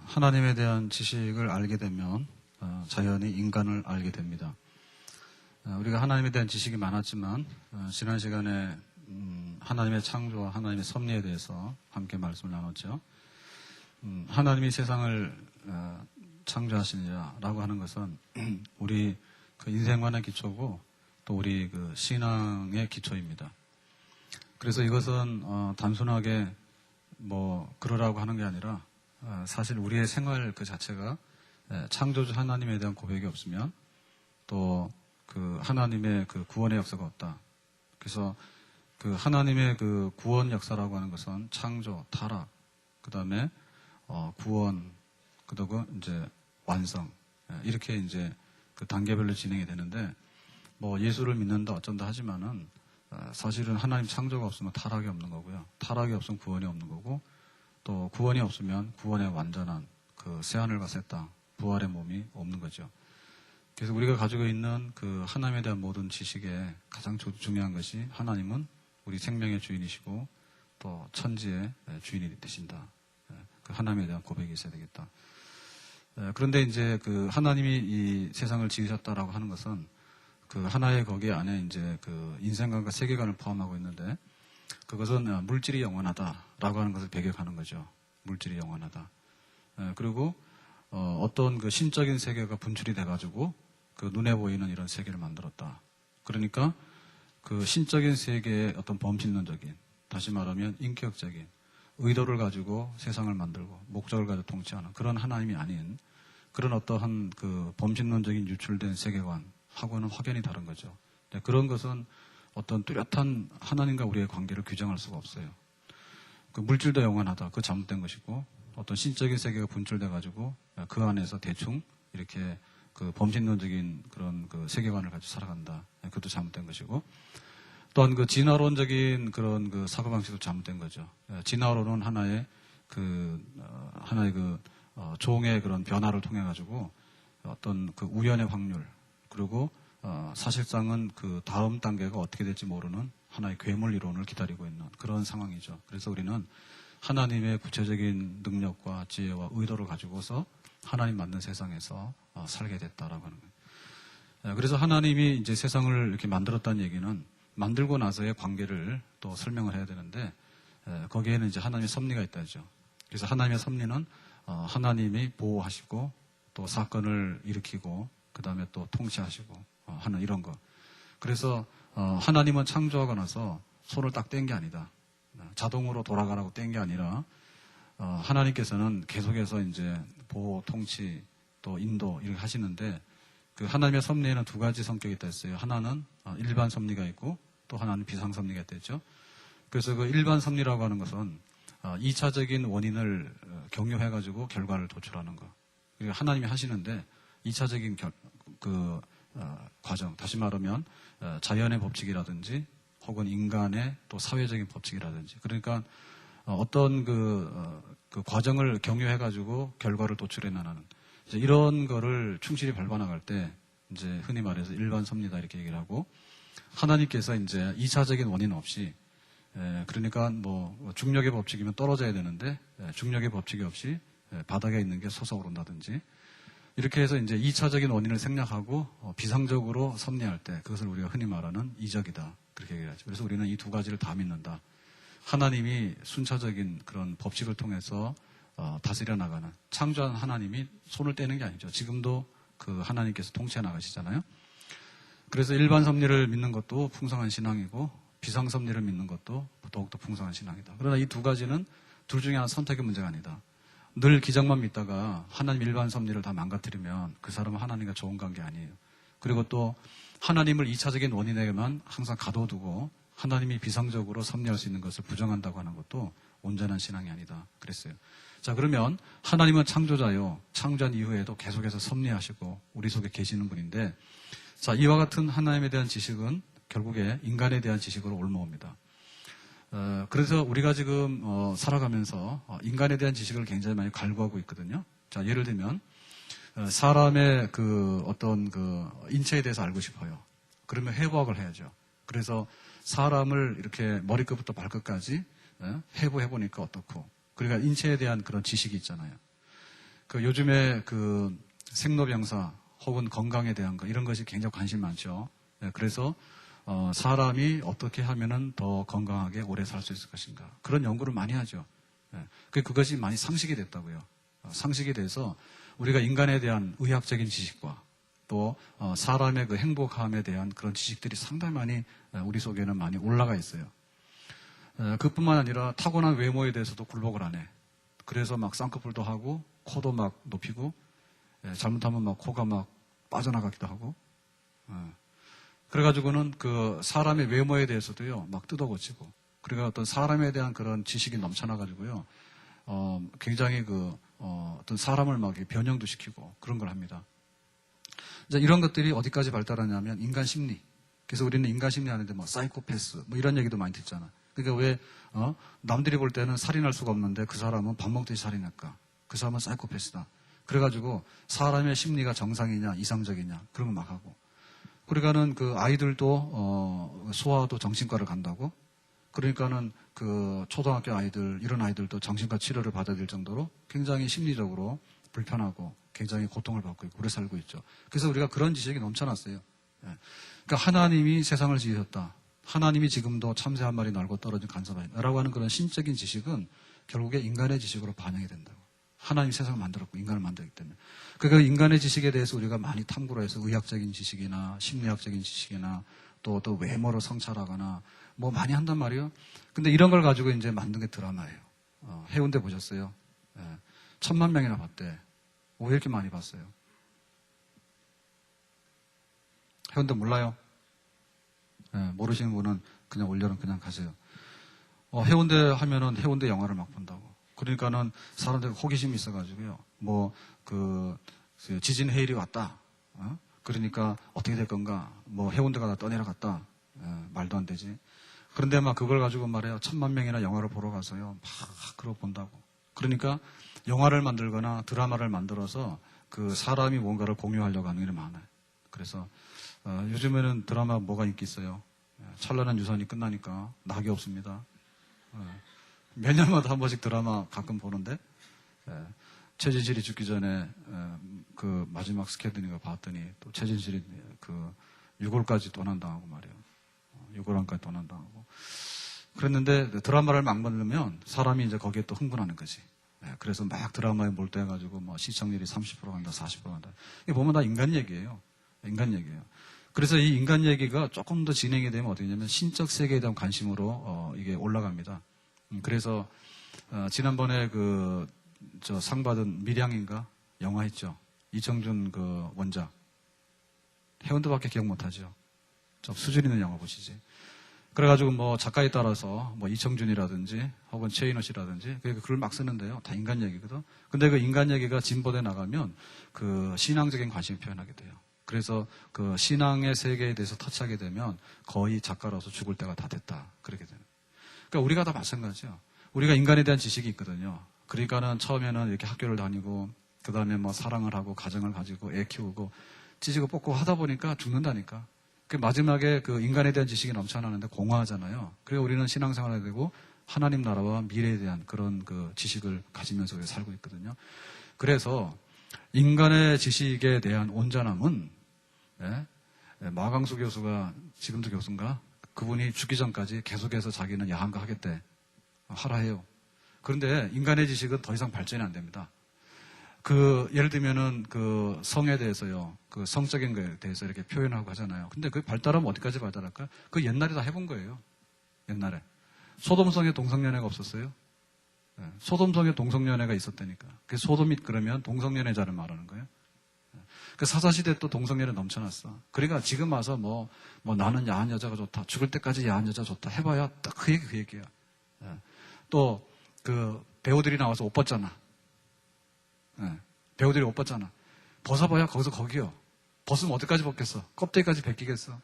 하나님에 대한 지식을 알게 되면 자연히 인간을 알게 됩니다. 우리가 하나님에 대한 지식이 많았지만 지난 시간에 하나님의 창조와 하나님의 섭리에 대해서 함께 말씀을 나눴죠. 하나님이 세상을 창조하시느냐라고 하는 것은 우리 그 인생관의 기초고 또 우리 그 신앙의 기초입니다. 그래서 이것은 단순하게 뭐 그러라고 하는 게 아니라 사실 우리의 생활 그 자체가 창조주 하나님에 대한 고백이 없으면 또 그 하나님의 그 구원의 역사가 없다. 그래서 그 하나님의 그 구원 역사라고 하는 것은 창조, 타락, 그 다음에 구원, 그리고 이제 완성 이렇게 이제 그 단계별로 진행이 되는데 뭐 예수를 믿는다 어쩐다 하지만은 사실은 하나님 창조가 없으면 타락이 없는 거고요. 타락이 없으면 구원이 없는 거고 또 구원이 없으면 구원의 완전한 그 새하늘과 새 땅, 부활의 몸이 없는 거죠. 그래서 우리가 가지고 있는 그 하나님에 대한 모든 지식에 가장 중요한 것이 하나님은 우리 생명의 주인이시고 또 천지의 주인이 되신다. 그 하나님에 대한 고백이 있어야 되겠다. 그런데 이제 그 하나님이 이 세상을 지으셨다라고 하는 것은 그 하나의 거기 안에 이제 그 인생관과 세계관을 포함하고 있는데 그것은 물질이 영원하다라고 하는 것을 배격하는 거죠. 물질이 영원하다. 그리고 어떤 그 신적인 세계가 분출이 돼가지고 그 눈에 보이는 이런 세계를 만들었다. 그러니까 그 신적인 세계의 어떤 범신론적인, 다시 말하면 인격적인 의도를 가지고 세상을 만들고 목적을 가지고 통치하는 그런 하나님이 아닌 그런 어떠한 그 범신론적인 유출된 세계관하고는 확연히 다른 거죠. 그런 것은 어떤 뚜렷한 하나님과 우리의 관계를 규정할 수가 없어요. 그 물질도 영원하다. 그거 잘못된 것이고 어떤 신적인 세계가 분출돼가지고 그 안에서 대충 이렇게 그 범신론적인 그런 그 세계관을 가지고 살아간다. 그것도 잘못된 것이고 또한 그 진화론적인 그런 그 사고방식도 잘못된 거죠. 진화론은 하나의 그 종의 그런 변화를 통해 가지고 어떤 그 우연의 확률 그리고 사실상은 그 다음 단계가 어떻게 될지 모르는 하나의 괴물 이론을 기다리고 있는 그런 상황이죠. 그래서 우리는 하나님의 구체적인 능력과 지혜와 의도를 가지고서 하나님 만든 세상에서 살게 됐다라고 하는 거예요. 그래서 하나님이 이제 세상을 이렇게 만들었다는 얘기는 만들고 나서의 관계를 또 설명을 해야 되는데 거기에는 이제 하나님의 섭리가 있다죠. 그래서 하나님의 섭리는 하나님이 보호하시고 또 사건을 일으키고 그 다음에 또 통치하시고 하는 이런 거. 그래서 하나님은 창조하고 나서 손을 딱 뗀 게 아니다. 자동으로 돌아가라고 뗀 게 아니라 하나님께서는 계속해서 이제 보호, 통치, 또 인도 이렇게 하시는데 그 하나님의 섭리에는 두 가지 성격이 있다 했어요. 하나는 일반 섭리가 있고 또 하나는 비상 섭리가 있다 했죠. 그래서 그 일반 섭리라고 하는 것은 2차적인 원인을 경유해가지고 결과를 도출하는 거. 그러니까 하나님이 하시는데 2차적인 과정, 다시 말하면 자연의 법칙이라든지 혹은 인간의 또 사회적인 법칙이라든지 그러니까 어떤 그 과정을 경유해가지고 결과를 도출해 나가는 이런 거를 충실히 밟아나갈 때 이제 흔히 말해서 일반 섭리다 이렇게 얘기를 하고 하나님께서 이제 2차적인 원인 없이 그러니까 뭐 중력의 법칙이면 떨어져야 되는데 중력의 법칙이 없이 바닥에 있는 게 솟아오른다든지 이렇게 해서 이제 2차적인 원인을 생략하고 비상적으로 섭리할 때 그것을 우리가 흔히 말하는 이적이다 그렇게 얘기를 하죠. 그래서 우리는 이 두 가지를 다 믿는다. 하나님이 순차적인 그런 법칙을 통해서 다스려 나가는 창조한 하나님이 손을 떼는 게 아니죠. 지금도 그 하나님께서 통치해 나가시잖아요. 그래서 일반 섭리를 믿는 것도 풍성한 신앙이고 비상 섭리를 믿는 것도 더욱더 풍성한 신앙이다. 그러나 이 두 가지는 둘 중에 하나 선택의 문제가 아니다. 늘 기적만 믿다가 하나님 일반 섭리를 다 망가뜨리면 그 사람은 하나님과 좋은 관계 아니에요. 그리고 또 하나님을 2차적인 원인에게만 항상 가둬두고 하나님이 비상적으로 섭리할 수 있는 것을 부정한다고 하는 것도 온전한 신앙이 아니다. 그랬어요. 자, 그러면 하나님은 창조자요. 창조한 이후에도 계속해서 섭리하시고 우리 속에 계시는 분인데 자, 이와 같은 하나님에 대한 지식은 결국에 인간에 대한 지식으로 올라옵니다. 그래서 우리가 지금 살아가면서 인간에 대한 지식을 굉장히 많이 갈구하고 있거든요. 자, 예를 들면 사람의 그 어떤 그 인체에 대해서 알고 싶어요. 그러면 해부학을 해야죠. 그래서 사람을 이렇게 머리끝부터 발끝까지 해부해보니까 어떻고 그러니까 인체에 대한 그런 지식이 있잖아요. 그 요즘에 그 생로병사 혹은 건강에 대한 거 이런 것이 굉장히 관심 많죠. 네, 그래서 사람이 어떻게 하면은 더 건강하게 오래 살 수 있을 것인가 그런 연구를 많이 하죠. 네, 그것이 많이 상식이 됐다고요. 상식이 돼서 우리가 인간에 대한 의학적인 지식과 또 사람의 그 행복함에 대한 그런 지식들이 상당히 많이 우리 속에는 많이 올라가 있어요. 그뿐만 아니라 타고난 외모에 대해서도 굴복을 안 해. 그래서 막 쌍꺼풀도 하고 코도 막 높이고 잘못하면 막 코가 막 빠져나가기도 하고 그래가지고는 그 사람의 외모에 대해서도요 막 뜯어고치고 그러니까 어떤 사람에 대한 그런 지식이 넘쳐나가지고요 굉장히 어떤 사람을 막 변형도 시키고 그런 걸 합니다. 이제 이런 것들이 어디까지 발달하냐면 인간 심리. 그래서 우리는 인간 심리 하는데 뭐 사이코패스 뭐 이런 얘기도 많이 듣잖아. 그러니까 왜 남들이 볼 때는 살인할 수가 없는데 그 사람은 밥 먹듯이 살인할까? 그 사람은 사이코패스다. 그래가지고 사람의 심리가 정상이냐 이상적이냐 그런 거 막 하고. 그러니까는 그 아이들도 소아도 정신과를 간다고. 그러니까는 그 초등학교 아이들 이런 아이들도 정신과 치료를 받아야 될 정도로 굉장히 심리적으로 불편하고 굉장히 고통을 받고 있고 오래 살고 있죠. 그래서 우리가 그런 지식이 넘쳐났어요. 그러니까 하나님이 세상을 지으셨다. 하나님이 지금도 참새 한 마리 날고 떨어진 간섭아니라고 하는 그런 신적인 지식은 결국에 인간의 지식으로 반영이 된다고. 하나님이 세상을 만들었고 인간을 만들었기 때문에. 그러니까 인간의 지식에 대해서 우리가 많이 탐구를 해서 의학적인 지식이나 심리학적인 지식이나 또 외모로 성찰하거나 뭐 많이 한단 말이에요. 근데 이런 걸 가지고 이제 만든 게 드라마예요. 해운대 보셨어요? 1,000만 명이나 봤대. 왜 이렇게 많이 봤어요? 해운대 몰라요? 모르시는 분은 그냥 올려는 그냥 가세요. 해운대 하면은 해운대 영화를 막 본다고. 그러니까는 사람들이 호기심이 있어가지고요. 지진 해일이 왔다. 그러니까 어떻게 될 건가? 뭐 해운대가 다 떠내려갔다. 말도 안 되지. 그런데 막 그걸 가지고 말해요. 1,000만 명이나 영화를 보러 가서요. 막 그러고 본다고. 그러니까 영화를 만들거나 드라마를 만들어서 그 사람이 뭔가를 공유하려고 하는 일이 많아요. 그래서 요즘에는 드라마 뭐가 인기 있어요? 찬란한 유산이 끝나니까 낙이 없습니다. 몇 년마다 한 번씩 드라마 가끔 보는데 최진실이 죽기 전에 그 마지막 스케드니가 봤더니 또 최진실이 그 유골까지 도난당하고 말이에요. 유골함까지 도난당하고 그랬는데 드라마를 막 만들면 사람이 이제 거기에 또 흥분하는 거지. 그래서 막 드라마에 몰두해가지고 뭐 시청률이 30% 간다, 40% 간다. 이게 보면 다 인간 얘기예요. 인간 얘기예요. 그래서 이 인간 얘기가 조금 더 진행이 되면 어떻게 되냐면 신적 세계에 대한 관심으로 이게 올라갑니다. 그래서 지난번에 상 받은 밀양인가 영화 했죠. 이청준 그 원작. 해운대밖에 기억 못하죠. 좀 수준 있는 영화 보시지. 그래가지고 뭐 작가에 따라서 뭐 이청준이라든지 혹은 최인호 씨라든지 글을 막 쓰는데요. 다 인간 얘기거든. 근데 그 인간 얘기가 진보돼 나가면 그 신앙적인 관심을 표현하게 돼요. 그래서 그 신앙의 세계에 대해서 터치하게 되면 거의 작가로서 죽을 때가 다 됐다. 그렇게 되는. 그러니까 우리가 다 마찬가지죠. 우리가 인간에 대한 지식이 있거든요. 그러니까는 처음에는 이렇게 학교를 다니고 그 다음에 뭐 사랑을 하고 가정을 가지고 애 키우고 찌지고 뽑고 하다 보니까 죽는다니까. 그 마지막에 그 인간에 대한 지식이 넘쳐나는데 공허하잖아요. 그래서 우리는 신앙생활을 해야 되고 하나님 나라와 미래에 대한 그런 그 지식을 가지면서 살고 있거든요. 그래서 인간의 지식에 대한 온전함은 마광수 교수가 지금도 교수인가? 그분이 죽기 전까지 계속해서 자기는 야한 거 하겠대. 하라 해요. 그런데 인간의 지식은 더 이상 발전이 안 됩니다. 예를 들면은 그 성에 대해서요. 그 성적인 거에 대해서 이렇게 표현하고 하잖아요. 근데 그 발달하면 어디까지 발달할까요? 그 옛날에 다 해본 거예요. 옛날에. 소돔성에 동성연애가 없었어요? 소돔성에 동성연애가 있었다니까. 그 소돔이 그러면 동성연애자를 말하는 거예요. 그 사사시대 또 동성연애 넘쳐났어. 그러니까 지금 와서 뭐 나는 야한 여자가 좋다. 죽을 때까지 야한 여자 좋다. 해봐야 딱 그 얘기야. 또 그 배우들이 나와서 옷 벗잖아. 배우들이 옷 벗잖아. 벗어봐야 거기서 거기요. 벗으면 어디까지 벗겠어? 껍데기까지 벗기겠어?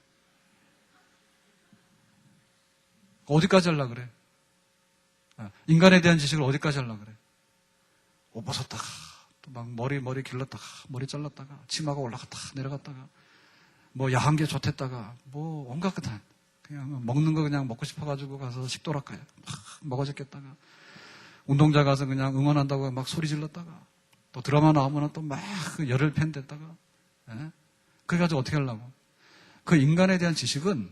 어디까지 하려고 그래? 인간에 대한 지식을 어디까지 하려고 그래? 옷 벗었다가 또 막 머리 길렀다가 머리 잘랐다가 치마가 올라갔다가 내려갔다가 뭐 야한 게 좋댔다가 뭐 온갖 것 다 그냥 먹는 거 그냥 먹고 싶어가지고 가서 식도락가요. 막 먹어졌겠다가 운동장 가서 그냥 응원한다고 막 소리 질렀다가 또 드라마 나오면 또 막 열혈 팬 됐다가 예? 그래가지고 어떻게 하려고? 그 인간에 대한 지식은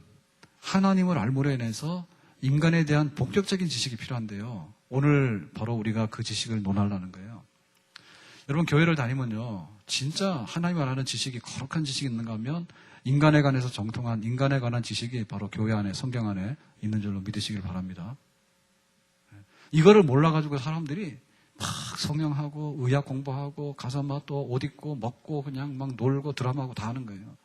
하나님을 알므로 인해서 인간에 대한 본격적인 지식이 필요한데요. 오늘 바로 우리가 그 지식을 논하려는 거예요. 여러분 교회를 다니면요. 진짜 하나님 알아는 지식이 거룩한 지식이 있는가 하면 인간에 관해서 정통한 인간에 관한 지식이 바로 교회 안에 성경 안에 있는 줄로 믿으시길 바랍니다. 이거를 몰라가지고 사람들이 막 성경하고 의학 공부하고 가서 막 또 옷 입고 먹고 그냥 막 놀고 드라마하고 다 하는 거예요.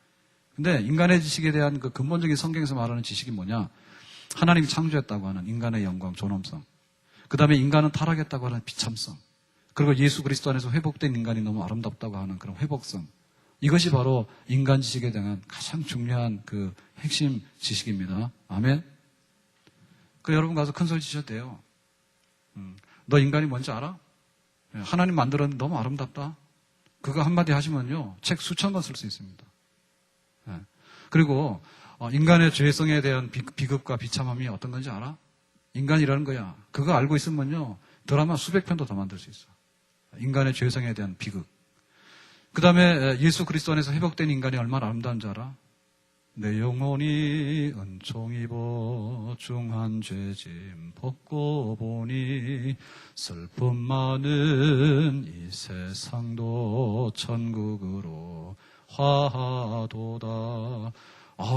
근데 인간의 지식에 대한 그 근본적인 성경에서 말하는 지식이 뭐냐? 하나님이 창조했다고 하는 인간의 영광, 존엄성. 그 다음에 인간은 타락했다고 하는 비참성. 그리고 예수 그리스도 안에서 회복된 인간이 너무 아름답다고 하는 그런 회복성. 이것이 바로 인간 지식에 대한 가장 중요한 그 핵심 지식입니다. 아멘? 그 여러분 가서 큰 소리 치셔도 돼요. 너 인간이 뭔지 알아? 하나님 만들었는데 너무 아름답다. 그거 한마디 하시면요. 책 수천 권 쓸 수 있습니다. 그리고 인간의 죄성에 대한 비극과 비참함이 어떤 건지 알아? 인간이라는 거야. 그거 알고 있으면요. 드라마 수백 편도 더 만들 수 있어. 인간의 죄성에 대한 비극. 그 다음에 예수 그리스도 안에서 회복된 인간이 얼마나 아름다운지 알아? 내 영혼이 은총 입어 중한 죄짐 벗고 보니 슬픔 많은 이 세상도 천국으로 화도다.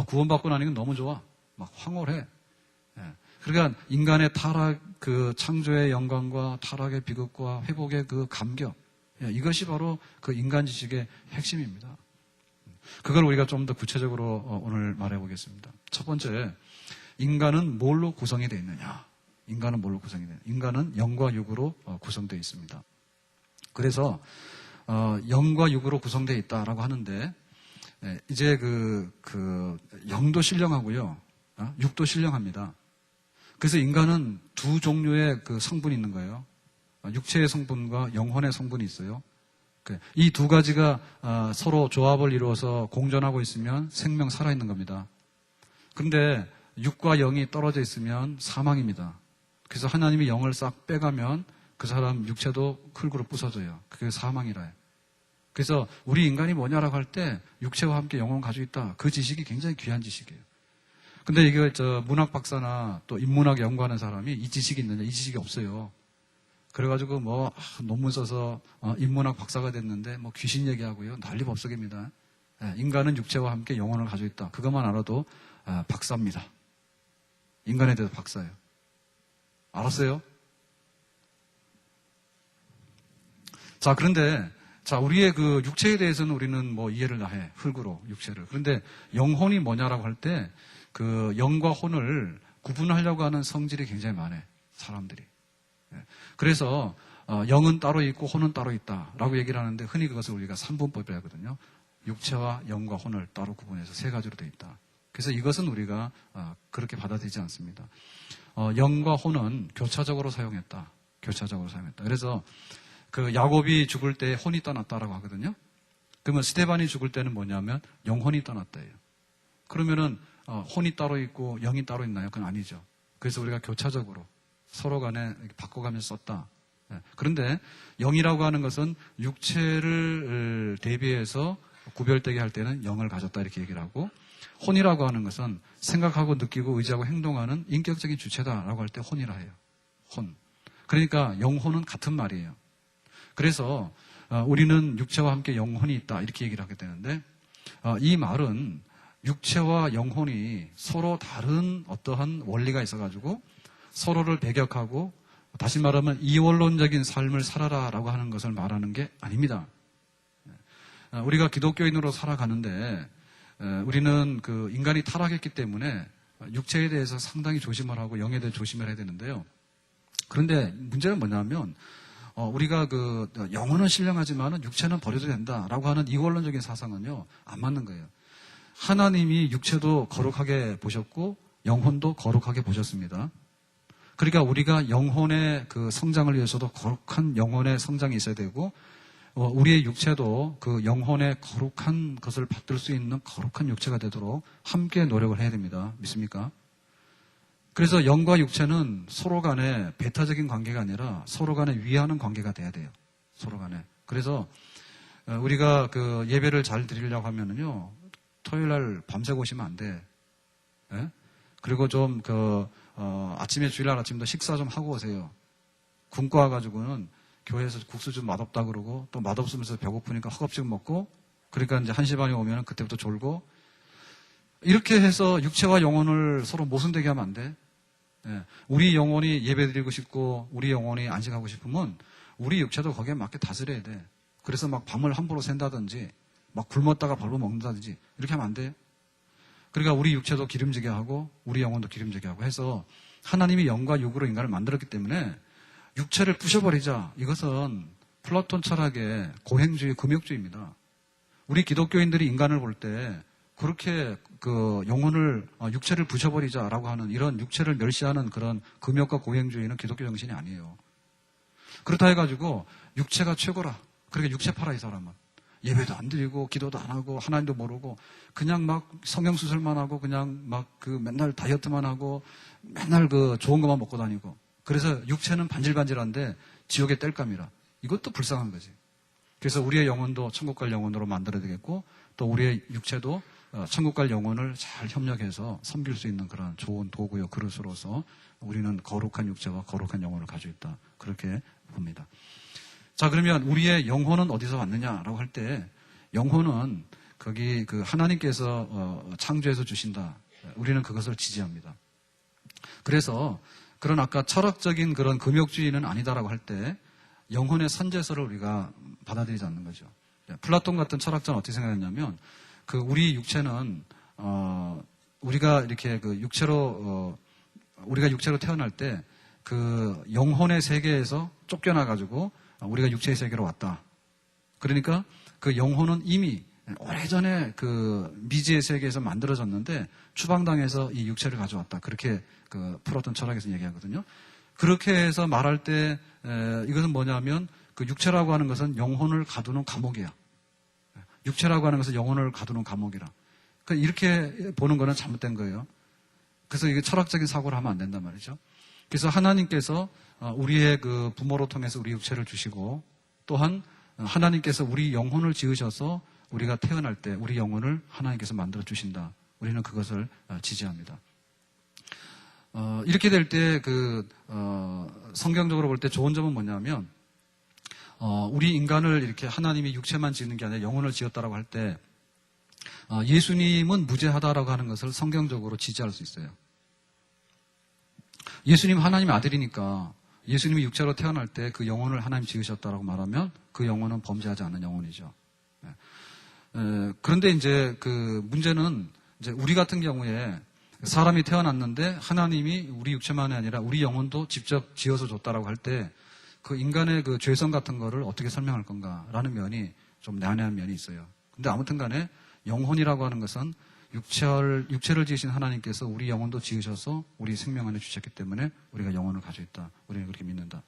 구원받고 나니까 너무 좋아. 막 황홀해. 그러니까 인간의 타락, 그 창조의 영광과 타락의 비극과 회복의 그 감격. 이것이 바로 그 인간 지식의 핵심입니다. 그걸 우리가 좀 더 구체적으로 오늘 말해 보겠습니다. 첫 번째, 인간은 뭘로 구성이 되어 있느냐? 인간은 뭘로 구성이 되느냐? 인간은 영과 육으로 구성되어 있습니다. 그래서 영과 육으로 구성되어 있다라고 하는데 이제 그 영도 신령하고요, 육도 신령합니다. 그래서 인간은 두 종류의 그 성분이 있는 거예요. 육체의 성분과 영혼의 성분이 있어요. 이 두 가지가 서로 조합을 이루어서 공존하고 있으면 생명 살아있는 겁니다. 그런데 육과 영이 떨어져 있으면 사망입니다. 그래서 하나님이 영을 싹 빼가면 그 사람 육체도 흙으로 부서져요. 그게 사망이라 해요. 그래서 우리 인간이 뭐냐라고 할 때 육체와 함께 영혼을 가지고 있다. 그 지식이 굉장히 귀한 지식이에요. 근데 이걸 문학 박사나 또 인문학 연구하는 사람이 이 지식이 있느냐? 이 지식이 없어요. 그래가지고 논문 써서 인문학 박사가 됐는데 귀신 얘기하고요. 난리법석입니다. 인간은 육체와 함께 영혼을 가지고 있다. 그것만 알아도 박사입니다. 인간에 대해서 박사예요. 알았어요? 자, 그런데 우리의 그 육체에 대해서는 우리는 이해를 다 해. 흙으로 육체를. 그런데 영혼이 뭐냐라고 할 때 그 영과 혼을 구분하려고 하는 성질이 굉장히 많아요. 사람들이. 그래서 영은 따로 있고 혼은 따로 있다라고 얘기를 하는데 흔히 그것을 우리가 삼분법이라고 하거든요. 육체와 영과 혼을 따로 구분해서 세 가지로 되어 있다. 그래서 이것은 우리가 그렇게 받아들이지 않습니다. 영과 혼은 교차적으로 사용했다. 교차적으로 사용했다. 그래서 그 야곱이 죽을 때 혼이 떠났다라고 하거든요. 그러면 스데반이 죽을 때는 뭐냐면 영혼이 떠났다예요. 그러면은 혼이 따로 있고 영이 따로 있나요? 그건 아니죠. 그래서 우리가 교차적으로 서로 간에 바꿔가면서 썼다. 그런데 영이라고 하는 것은 육체를 대비해서 구별되게 할 때는 영을 가졌다 이렇게 얘기를 하고, 혼이라고 하는 것은 생각하고 느끼고 의지하고 행동하는 인격적인 주체다라고 할 때 혼이라 해요. 혼. 그러니까 영혼은 같은 말이에요. 그래서 우리는 육체와 함께 영혼이 있다 이렇게 얘기를 하게 되는데 이 말은 육체와 영혼이 서로 다른 어떠한 원리가 있어가지고 서로를 배격하고 다시 말하면 이원론적인 삶을 살아라라고 하는 것을 말하는 게 아닙니다. 우리가 기독교인으로 살아가는데 우리는 그 인간이 타락했기 때문에 육체에 대해서 상당히 조심을 하고 영에 대해 조심을 해야 되는데요. 그런데 문제는 뭐냐면 우리가 그 영혼은 신령하지만 육체는 버려도 된다라고 하는 이원론적인 사상은요 안 맞는 거예요. 하나님이 육체도 거룩하게 보셨고 영혼도 거룩하게 보셨습니다. 그러니까 우리가 영혼의 그 성장을 위해서도 거룩한 영혼의 성장이 있어야 되고 우리의 육체도 그 영혼의 거룩한 것을 받들 수 있는 거룩한 육체가 되도록 함께 노력을 해야 됩니다. 믿습니까? 그래서 영과 육체는 서로 간에 배타적인 관계가 아니라 서로 간에 위하는 관계가 돼야 돼요. 서로 간에. 그래서 우리가 그 예배를 잘 드리려고 하면은요, 토요일 날 밤새고 오시면 안 돼. 예? 그리고 좀 아침에 주일날 아침도 식사 좀 하고 오세요. 굶고 와가지고는 교회에서 국수 좀 맛없다 그러고 또 맛없으면서 배고프니까 허겁지겁 먹고 그러니까 이제 1시 반에 오면 그때부터 졸고 이렇게 해서 육체와 영혼을 서로 모순되게 하면 안 돼. 예. 우리 영혼이 예배드리고 싶고 우리 영혼이 안식하고 싶으면 우리 육체도 거기에 맞게 다스려야 돼. 그래서 막 밤을 함부로 샌다든지 막 굶었다가 발로 먹는다든지 이렇게 하면 안 돼. 그러니까 우리 육체도 기름지게 하고 우리 영혼도 기름지게 하고 해서 하나님이 영과 육으로 인간을 만들었기 때문에 육체를 부셔버리자. 이것은 플라톤 철학의 고행주의, 금욕주의입니다. 우리 기독교인들이 인간을 볼 때 그렇게 그 영혼을, 육체를 부셔버리자라고 하는 이런 육체를 멸시하는 그런 금욕과 고행주의는 기독교 정신이 아니에요. 그렇다 해가지고 육체가 최고라. 그러니까 육체 팔아 이 사람은. 예배도 안 드리고 기도도 안 하고 하나님도 모르고 그냥 막 성형수술만 하고 그냥 막 그 맨날 다이어트만 하고 맨날 그 좋은 것만 먹고 다니고 그래서 육체는 반질반질한데 지옥에 뗄감이라. 이것도 불쌍한 거지. 그래서 우리의 영혼도 천국 갈 영혼으로 만들어야 되겠고 또 우리의 육체도 천국 갈 영혼을 잘 협력해서 섬길 수 있는 그런 좋은 도구요 그릇으로서 우리는 거룩한 육체와 거룩한 영혼을 가지고 있다. 그렇게 봅니다. 자, 그러면 우리의 영혼은 어디서 왔느냐라고 할 때 영혼은 거기 그 하나님께서 창조해서 주신다. 우리는 그것을 지지합니다. 그래서 그런 아까 철학적인 그런 금욕주의는 아니다라고 할 때 영혼의 선제서를 우리가 받아들이지 않는 거죠. 플라톤 같은 철학자는 어떻게 생각했냐면 그 우리 육체는 우리가 이렇게 그 육체로 우리가 육체로 태어날 때 그 영혼의 세계에서 쫓겨나 가지고 우리가 육체의 세계로 왔다. 그러니까 그 영혼은 이미 오래전에 그 미지의 세계에서 만들어졌는데 추방당해서 이 육체를 가져왔다. 그렇게 그 플라톤 철학에서 얘기하거든요. 그렇게 해서 말할 때 이것은 뭐냐면 그 육체라고 하는 것은 영혼을 가두는 감옥이야. 육체라고 하는 것은 영혼을 가두는 감옥이라. 그러니까 이렇게 보는 거는 잘못된 거예요. 그래서 이게 철학적인 사고를 하면 안 된단 말이죠. 그래서 하나님께서 우리의 그 부모로 통해서 우리 육체를 주시고 또한 하나님께서 우리 영혼을 지으셔서 우리가 태어날 때 우리 영혼을 하나님께서 만들어 주신다. 우리는 그것을 지지합니다. 이렇게 될 때 성경적으로 볼 때 좋은 점은 뭐냐면 우리 인간을 이렇게 하나님이 육체만 지는 게 아니라 영혼을 지었다라고 할 때 예수님은 무죄하다라고 하는 것을 성경적으로 지지할 수 있어요. 예수님 하나님의 아들이니까 예수님이 육체로 태어날 때 그 영혼을 하나님 지으셨다라고 말하면 그 영혼은 범죄하지 않는 영혼이죠. 그런데 이제 그 문제는 이제 우리 같은 경우에 사람이 태어났는데 하나님이 우리 육체만이 아니라 우리 영혼도 직접 지어서 줬다라고 할 때 그 인간의 그 죄성 같은 거를 어떻게 설명할 건가라는 면이 좀 난해한 면이 있어요. 근데 아무튼 간에 영혼이라고 하는 것은 육체를 지으신 하나님께서 우리 영혼도 지으셔서 우리 생명 안에 주셨기 때문에 우리가 영혼을 가지고 있다. 우리는 그렇게 믿는다.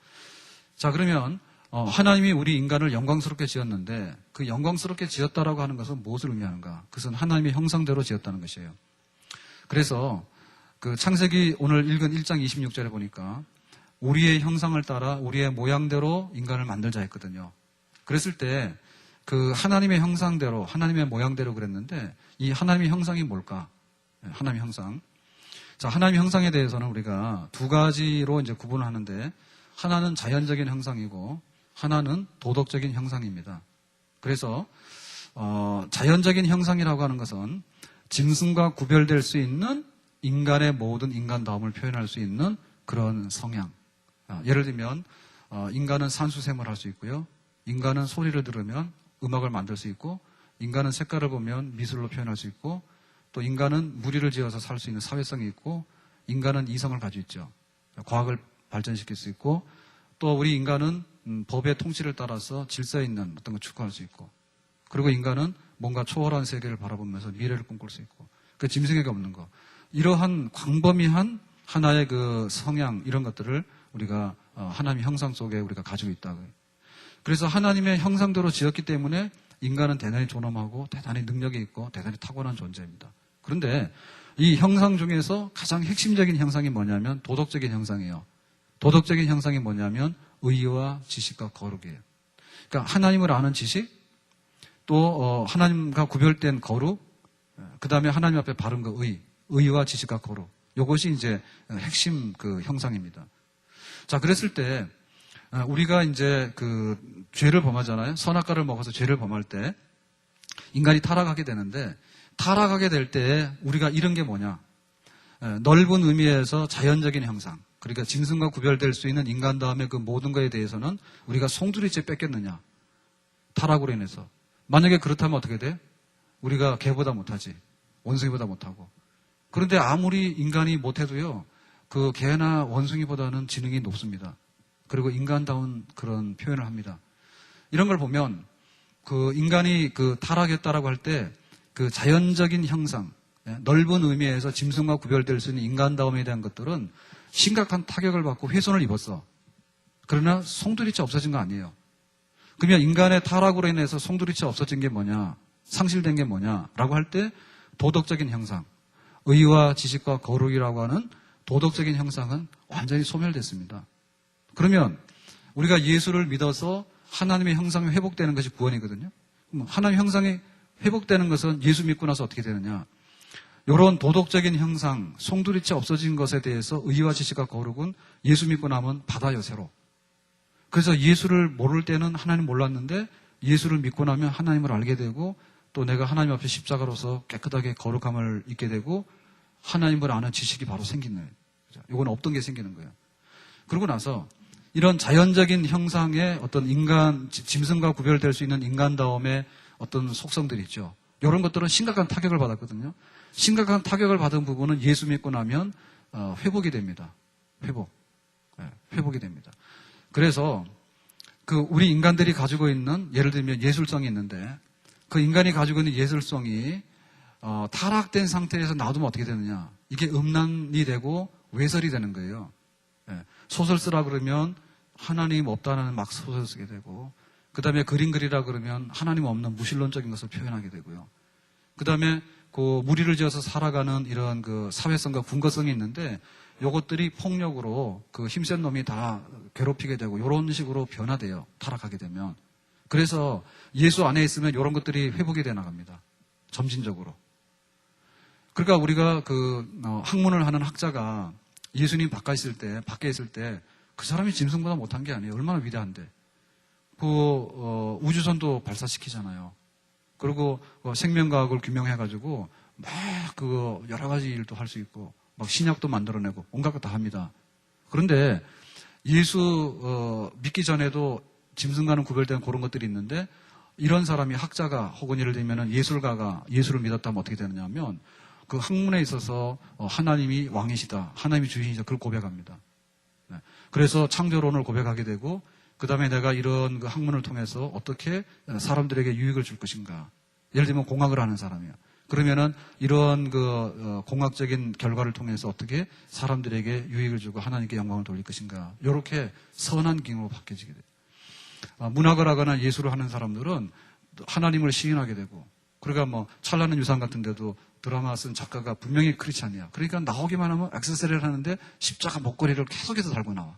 자, 그러면 하나님이 우리 인간을 영광스럽게 지었는데 그 영광스럽게 지었다라고 하는 것은 무엇을 의미하는가? 그것은 하나님의 형상대로 지었다는 것이에요. 그래서 그 창세기 오늘 읽은 1장 26절에 보니까 우리의 형상을 따라 우리의 모양대로 인간을 만들자 했거든요. 그랬을 때 그 하나님의 형상대로 하나님의 모양대로 그랬는데 이 하나님의 형상이 뭘까? 하나님의 형상. 자, 하나님의 형상에 대해서는 우리가 두 가지로 이제 구분을 하는데 하나는 자연적인 형상이고 하나는 도덕적인 형상입니다. 그래서 자연적인 형상이라고 하는 것은 짐승과 구별될 수 있는 인간의 모든 인간다움을 표현할 수 있는 그런 성향. 예를 들면 인간은 산수생을 할 수 있고요. 인간은 소리를 들으면 음악을 만들 수 있고 인간은 색깔을 보면 미술로 표현할 수 있고 또 인간은 무리를 지어서 살 수 있는 사회성이 있고 인간은 이성을 가지고 있죠. 과학을 발전시킬 수 있고 또 우리 인간은 법의 통치를 따라서 질서 있는 어떤 걸 추구할 수 있고 그리고 인간은 뭔가 초월한 세계를 바라보면서 미래를 꿈꿀 수 있고 그 짐승에게 없는 거 이러한 광범위한 하나의 그 성향 이런 것들을 우리가 하나님의 형상 속에 우리가 가지고 있다고요. 그래서 하나님의 형상대로 지었기 때문에 인간은 대단히 존엄하고 대단히 능력이 있고 대단히 탁월한 존재입니다. 그런데 이 형상 중에서 가장 핵심적인 형상이 뭐냐면 도덕적인 형상이에요. 도덕적인 형상이 뭐냐면 의와 지식과 거룩이에요. 그러니까 하나님을 아는 지식, 또 하나님과 구별된 거룩, 그 다음에 하나님 앞에 바른 그 의와 지식과 거룩. 이것이 이제 핵심 그 형상입니다. 자, 그랬을 때 우리가 이제 그 죄를 범하잖아요. 선악과를 먹어서 죄를 범할 때 인간이 타락하게 되는데, 타락하게 될 때 우리가 잃은 게 뭐냐? 넓은 의미에서 자연적인 형상, 그러니까 짐승과 구별될 수 있는 인간다움의 그 모든 것에 대해서는 우리가 송두리째 뺏겼느냐? 타락으로 인해서. 만약에 그렇다면 어떻게 돼? 우리가 개보다 못하지. 원숭이보다 못하고. 그런데 아무리 인간이 못해도요, 그 개나 원숭이보다는 지능이 높습니다. 그리고 인간다운 그런 표현을 합니다. 이런 걸 보면 그 인간이 그 타락했다라고 할 때 그 자연적인 형상, 넓은 의미에서 짐승과 구별될 수 있는 인간다움에 대한 것들은 심각한 타격을 받고 훼손을 입었어. 그러나 송두리째 없어진 거 아니에요. 그러면 인간의 타락으로 인해서 송두리째 없어진 게 뭐냐, 상실된 게 뭐냐라고 할 때 도덕적인 형상, 의와 지식과 거룩이라고 하는 도덕적인 형상은 완전히 소멸됐습니다. 그러면 우리가 예수를 믿어서 하나님의 형상이 회복되는 것이 구원이거든요. 하나님의 형상이 회복되는 것은 예수 믿고 나서 어떻게 되느냐. 이런 도덕적인 형상, 송두리째 없어진 것에 대해서 의와 지식과 거룩은 예수 믿고 나면 받아요, 새로. 그래서 예수를 모를 때는 하나님 몰랐는데 예수를 믿고 나면 하나님을 알게 되고, 또 내가 하나님 앞에 십자가로서 깨끗하게 거룩함을 잊게 되고 하나님을 아는 지식이 바로 생기는 거예요. 이건 없던 게 생기는 거예요. 그러고 나서 이런 자연적인 형상의 어떤 인간, 짐승과 구별될 수 있는 인간다움의 어떤 속성들이 있죠. 이런 것들은 심각한 타격을 받았거든요. 심각한 타격을 받은 부분은 예수 믿고 나면 회복이 됩니다. 회복이 됩니다. 그래서 그 우리 인간들이 가지고 있는, 예를 들면 예술성이 있는데, 그 인간이 가지고 있는 예술성이 타락된 상태에서 놔두면 어떻게 되느냐. 이게 음란이 되고 외설이 되는 거예요. 소설 쓰라 그러면 하나님 없다는 막 소설 쓰게 되고, 그 다음에 그림 그리라 그러면 하나님 없는 무신론적인 것을 표현하게 되고요. 그 다음에 그 무리를 지어서 살아가는 이런 그 사회성과 군거성이 있는데, 요것들이 폭력으로 그 힘센 놈이 다 괴롭히게 되고 이런 식으로 변화돼요. 타락하게 되면. 그래서 예수 안에 있으면 이런 것들이 회복이 돼 나갑니다. 점진적으로. 그러니까 우리가 그 학문을 하는 학자가 예수님 밖에 있을 때 그 사람이 짐승보다 못한 게 아니에요. 얼마나 위대한데. 우주선도 발사시키잖아요. 그리고 생명과학을 규명해가지고 막 여러 가지 일도 할 수 있고 막 신약도 만들어내고 온갖 것 다 합니다. 그런데 예수 믿기 전에도 짐승과는 구별된 그런 것들이 있는데, 이런 사람이 학자가 혹은 예를 들면 예술가가 예수를 믿었다면 어떻게 되느냐 하면 그 학문에 있어서 하나님이 왕이시다, 하나님이 주인이시다, 그걸 고백합니다. 그래서 창조론을 고백하게 되고, 그 다음에 내가 이런 그 학문을 통해서 어떻게 사람들에게 유익을 줄 것인가. 예를 들면 공학을 하는 사람이야. 그러면은 이런 그 공학적인 결과를 통해서 어떻게 사람들에게 유익을 주고 하나님께 영광을 돌릴 것인가. 이렇게 선한 기능으로 바뀌어지게 돼요. 문학을 하거나 예술을 하는 사람들은 하나님을 시인하게 되고, 그러니까 뭐 찬란한 유산 같은 데도 드라마 쓴 작가가 분명히 크리스찬이야. 그러니까 나오기만 하면 액세서리를 하는데 십자가 목걸이를 계속해서 달고 나와.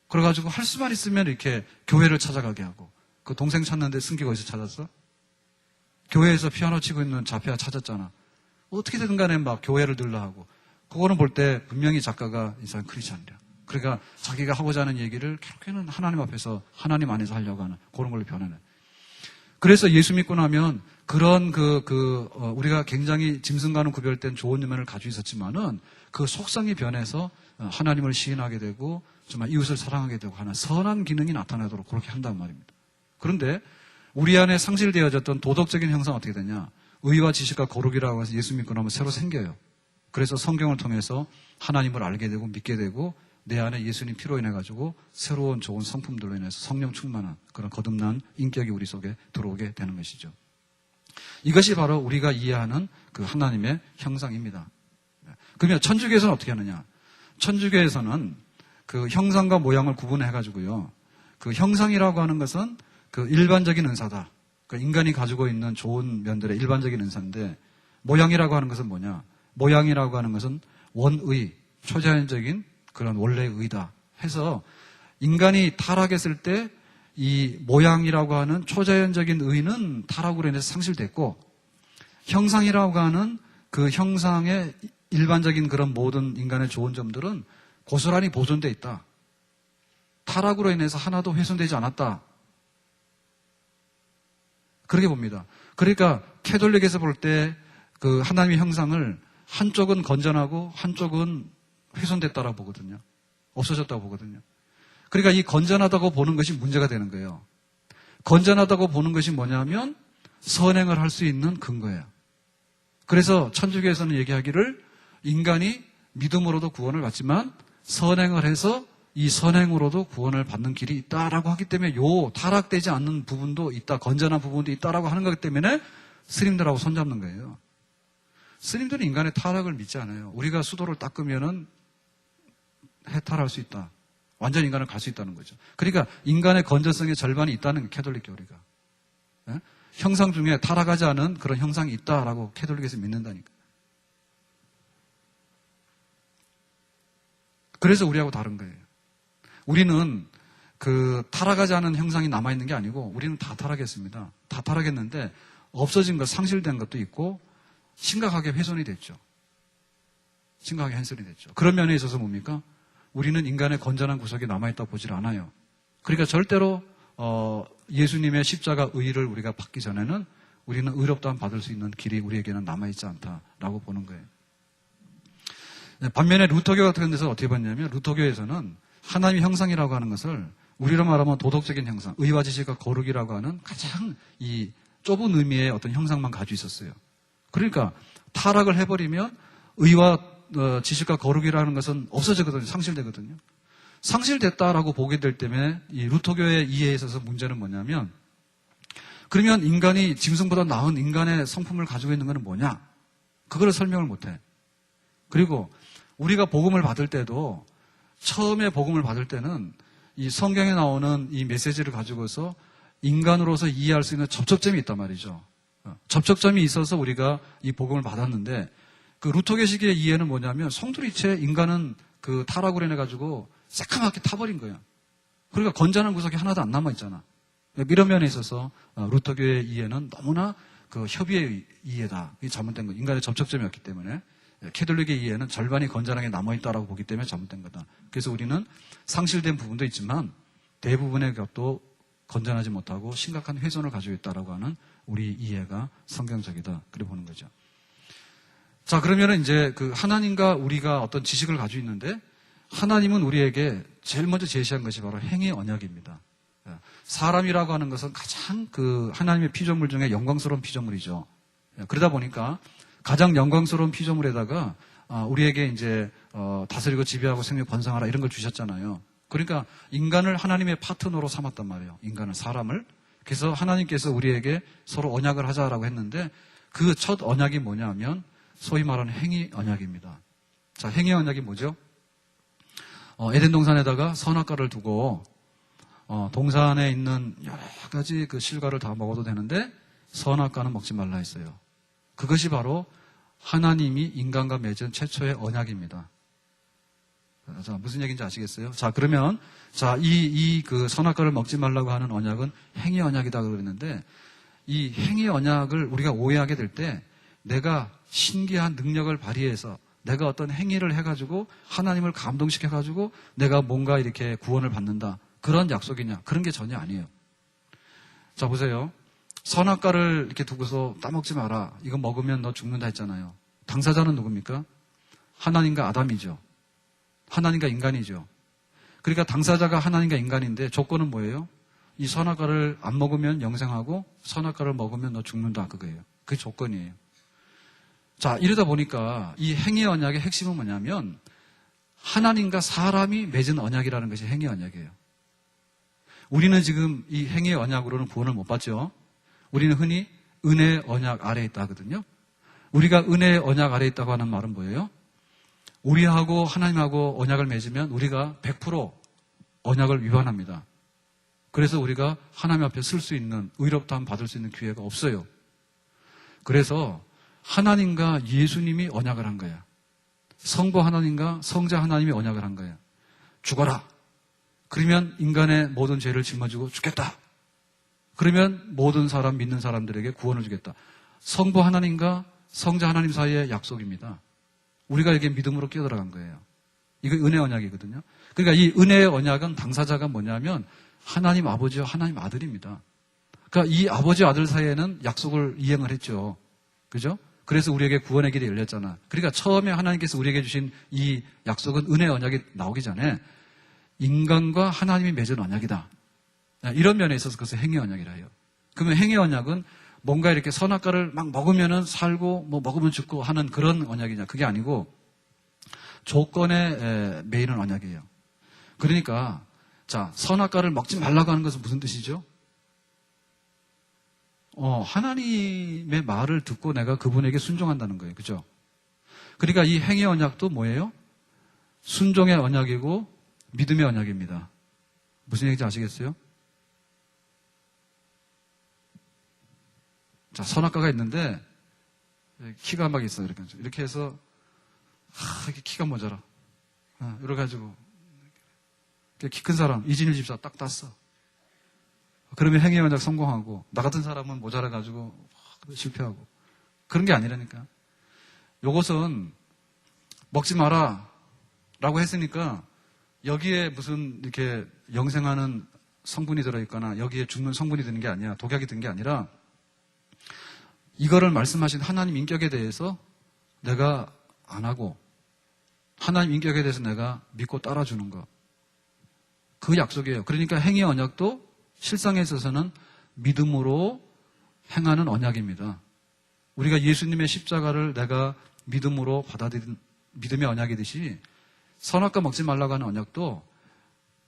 그래가지고 할 수만 있으면 이렇게 교회를 찾아가게 하고, 그 동생 찾는데 승기가 어디서 찾았어? 교회에서 피아노 치고 있는 자폐아 찾았잖아. 어떻게든 간에 막 교회를 들라 하고, 그거는 볼 때 분명히 작가가 이 사람 크리스찬이야. 그러니까 자기가 하고자 하는 얘기를 결국에는 하나님 앞에서, 하나님 안에서 하려고 하는 그런 걸로 변하는. 그래서 예수 믿고 나면 그런 우리가 굉장히 짐승과는 구별된 좋은 면을 가지고 있었지만은 그 속성이 변해서 하나님을 시인하게 되고 정말 이웃을 사랑하게 되고 하는 선한 기능이 나타나도록 그렇게 한단 말입니다. 그런데 우리 안에 상실되어졌던 도덕적인 형상은 어떻게 되냐? 의와 지식과 거룩이라고 해서 예수 믿고 나면 새로 생겨요. 그래서 성경을 통해서 하나님을 알게 되고 믿게 되고, 내 안에 예수님 피로 인해 가지고 새로운 좋은 성품들로 인해서 성령 충만한 그런 거듭난 인격이 우리 속에 들어오게 되는 것이죠. 이것이 바로 우리가 이해하는 그 하나님의 형상입니다. 그러면 천주교에서는 어떻게 하느냐? 천주교에서는 그 형상과 모양을 구분해 가지고요. 그 형상이라고 하는 것은 그 일반적인 은사다. 그 인간이 가지고 있는 좋은 면들의 일반적인 은사인데, 모양이라고 하는 것은 뭐냐? 모양이라고 하는 것은 원의, 초자연적인 그런 원래의 의다 해서 인간이 타락했을 때 이 모양이라고 하는 초자연적인 의는 타락으로 인해서 상실됐고 형상이라고 하는 그 형상의 일반적인 그런 모든 인간의 좋은 점들은 고스란히 보존되어 있다. 타락으로 인해서 하나도 훼손되지 않았다. 그렇게 봅니다. 그러니까 캐톨릭에서 볼 때 그 하나님의 형상을 한쪽은 건전하고 한쪽은 훼손됐다라고 보거든요. 없어졌다고 보거든요. 그러니까 이 건전하다고 보는 것이 문제가 되는 거예요. 건전하다고 보는 것이 뭐냐면 선행을 할 수 있는 근거예요. 그래서 천주교에서는 얘기하기를 인간이 믿음으로도 구원을 받지만 선행을 해서 이 선행으로도 구원을 받는 길이 있다라고 하기 때문에 요 타락되지 않는 부분도 있다, 건전한 부분도 있다라고 하는 거기 때문에 스님들하고 손잡는 거예요. 스님들은 인간의 타락을 믿지 않아요. 우리가 수도를 닦으면은 해탈할 수 있다. 완전 인간을 갈 수 있다는 거죠. 그러니까 인간의 건전성의 절반이 있다는 게 캐톨릭 교리가. 예? 형상 중에 타락하지 않은 그런 형상이 있다라고 캐톨릭에서 믿는다니까. 그래서 우리하고 다른 거예요. 우리는 그 타락하지 않은 형상이 남아있는 게 아니고 우리는 다 타락했습니다. 다 타락했는데 없어진 것, 상실된 것도 있고 심각하게 훼손이 됐죠. 심각하게 훼손이 됐죠. 그런 면에 있어서 뭡니까? 우리는 인간의 건전한 구석이 남아있다고 보질 않아요. 그러니까 절대로 예수님의 십자가 의의를 우리가 받기 전에는 우리는 의롭다함 받을 수 있는 길이 우리에게는 남아있지 않다라고 보는 거예요. 반면에 루터교 같은 데서 어떻게 봤냐면 루터교에서는 하나님의 형상이라고 하는 것을 우리로 말하면 도덕적인 형상, 의와 지식과 거룩이라고 하는 가장 이 좁은 의미의 어떤 형상만 가지고 있었어요. 그러니까 타락을 해버리면 의와 지식과 거룩이라는 것은 없어지거든요. 상실되거든요. 상실됐다라고 보게 될 때문에 이 루터교의 이해에 있어서 문제는 뭐냐면 그러면 인간이 짐승보다 나은 인간의 성품을 가지고 있는 것은 뭐냐? 그걸 설명을 못해. 그리고 우리가 복음을 받을 때도 처음에 복음을 받을 때는 이 성경에 나오는 이 메시지를 가지고서 인간으로서 이해할 수 있는 접촉점이 있단 말이죠. 접촉점이 있어서 우리가 이 복음을 받았는데 그 루터교식의 이해는 뭐냐면 송두리째 인간은 그 타락으로 인해 가지고 새카맣게 타버린 거야. 그러니까 건전한 구석이 하나도 안 남아있잖아. 이런 면에 있어서 루터교의 이해는 너무나 그 협의의 이해다. 이게 잘못된 거. 인간의 접촉점이었기 때문에. 캐톨릭의 이해는 절반이 건전하게 남아있다라고 보기 때문에 잘못된 거다. 그래서 우리는 상실된 부분도 있지만 대부분의 것도 건전하지 못하고 심각한 훼손을 가지고 있다라고 하는 우리 이해가 성경적이다. 그래 보는 거죠. 자, 그러면은 이제 그 하나님과 우리가 어떤 지식을 가지고 있는데 하나님은 우리에게 제일 먼저 제시한 것이 바로 행위 언약입니다. 사람이라고 하는 것은 가장 그 하나님의 피조물 중에 영광스러운 피조물이죠. 그러다 보니까 가장 영광스러운 피조물에다가 우리에게 이제 다스리고 지배하고 생명 번성하라 이런 걸 주셨잖아요. 그러니까 인간을 하나님의 파트너로 삼았단 말이에요. 인간을, 사람을. 그래서 하나님께서 우리에게 서로 언약을 하자라고 했는데 그 첫 언약이 뭐냐면 소위 말하는 행위 언약입니다. 자, 행위 언약이 뭐죠? 에덴 동산에다가 선악과를 두고 동산에 있는 여러 가지 그 실과를 다 먹어도 되는데 선악과는 먹지 말라 했어요. 그것이 바로 하나님이 인간과 맺은 최초의 언약입니다. 자, 무슨 얘기인지 아시겠어요? 자, 그러면 이 그 선악과를 먹지 말라고 하는 언약은 행위 언약이다 그랬는데 이 행위 언약을 우리가 오해하게 될 때 내가 신기한 능력을 발휘해서 내가 어떤 행위를 해가지고 하나님을 감동시켜가지고 내가 뭔가 이렇게 구원을 받는다. 그런 약속이냐? 그런 게 전혀 아니에요. 자, 보세요. 선악과를 이렇게 두고서 따먹지 마라. 이거 먹으면 너 죽는다 했잖아요. 당사자는 누굽니까? 하나님과 아담이죠. 하나님과 인간이죠. 그러니까 당사자가 하나님과 인간인데 조건은 뭐예요? 이 선악과를 안 먹으면 영생하고 선악과를 먹으면 너 죽는다. 그거예요. 그게 조건이에요. 자, 이러다 보니까 이 행위 언약의 핵심은 뭐냐면 하나님과 사람이 맺은 언약이라는 것이 행위 언약이에요. 우리는 지금 이 행위 언약으로는 구원을 못 받죠. 우리는 흔히 은혜의 언약 아래에 있다 하거든요. 우리가 은혜의 언약 아래에 있다고 하는 말은 뭐예요? 우리하고 하나님하고 언약을 맺으면 우리가 100% 언약을 위반합니다. 그래서 우리가 하나님 앞에 쓸 수 있는 의롭다함 받을 수 있는 기회가 없어요. 그래서 하나님과 예수님이 언약을 한 거야. 성부 하나님과 성자 하나님이 언약을 한 거야. 죽어라. 그러면 인간의 모든 죄를 짊어지고 죽겠다. 그러면 모든 사람, 믿는 사람들에게 구원을 주겠다. 성부 하나님과 성자 하나님 사이의 약속입니다. 우리가 여기에 믿음으로 끼어들어간 거예요. 이거 은혜 언약이거든요. 그러니까 이 은혜의 언약은 당사자가 뭐냐면 하나님 아버지와 하나님 아들입니다. 그러니까 이 아버지 아들 사이에는 약속을 이행을 했죠. 그죠? 그래서 우리에게 구원의 길이 열렸잖아. 그러니까 처음에 하나님께서 우리에게 주신 이 약속은 은혜 언약이 나오기 전에 인간과 하나님이 맺은 언약이다. 이런 면에 있어서 그것을 행위 언약이라 해요. 그러면 행위 언약은 뭔가 이렇게 선악과를 막 먹으면은 살고 뭐 먹으면 죽고 하는 그런 언약이냐? 그게 아니고 조건에 매이는 언약이에요. 그러니까 자, 선악과를 먹지 말라고 하는 것은 무슨 뜻이죠? 하나님의 말을 듣고 내가 그분에게 순종한다는 거예요. 그죠? 그러니까 이 행위 언약도 뭐예요? 순종의 언약이고 믿음의 언약입니다. 무슨 얘기인지 아시겠어요? 자, 선악과가 있는데 키가 막 있어. 이렇게 해서 이렇게 키가 모자라. 이래가지고 키 큰 사람 이진일 집사 딱 땄어. 그러면 행위 언약 성공하고 나 같은 사람은 모자라가지고 실패하고 그런 게 아니라니까. 요것은 먹지 마라 라고 했으니까 여기에 무슨 이렇게 영생하는 성분이 들어있거나 여기에 죽는 성분이 드는 게 아니야. 독약이 든 게 아니라 이거를 말씀하신 하나님 인격에 대해서 내가 안 하고 하나님 인격에 대해서 내가 믿고 따라주는 거. 그 약속이에요. 그러니까 행위 언약도 실상에 있어서는 믿음으로 행하는 언약입니다. 우리가 예수님의 십자가를 내가 믿음으로 받아들인 믿음의 언약이듯이 선악과 먹지 말라고 하는 언약도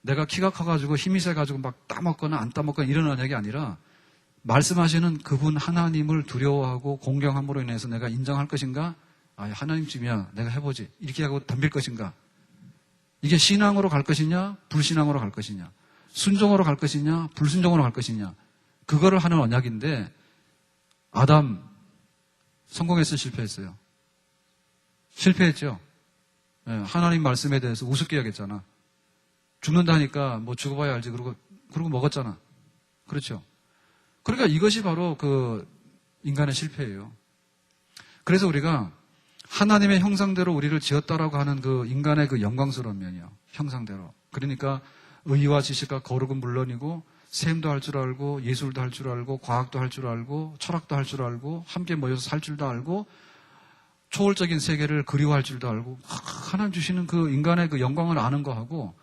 내가 키가 커가지고 힘이 세가지고 막 따먹거나 안 따먹거나 이런 언약이 아니라 말씀하시는 그분 하나님을 두려워하고 공경함으로 인해서 내가 인정할 것인가? 하나님쯤이야 내가 해보지 이렇게 하고 덤빌 것인가? 이게 신앙으로 갈 것이냐 불신앙으로 갈 것이냐 순종으로 갈 것이냐 불순종으로 갈 것이냐 그거를 하는 언약인데 아담 성공했어요 실패했어요? 실패했죠. 하나님 말씀에 대해서 우습게 여겼잖아. 죽는다니까 뭐 죽어봐야 알지 그러고 먹었잖아. 그렇죠. 그러니까 이것이 바로 그 인간의 실패예요. 그래서 우리가 하나님의 형상대로 우리를 지었다라고 하는 그 인간의 그 영광스러운 면이요. 형상대로. 그러니까 의와 지식과 거룩은 물론이고 셈도 할 줄 알고 예술도 할 줄 알고 과학도 할 줄 알고 철학도 할 줄 알고 함께 모여서 살 줄도 알고 초월적인 세계를 그리워할 줄도 알고 하나님 주시는 그 인간의 그 영광을 아는 거하고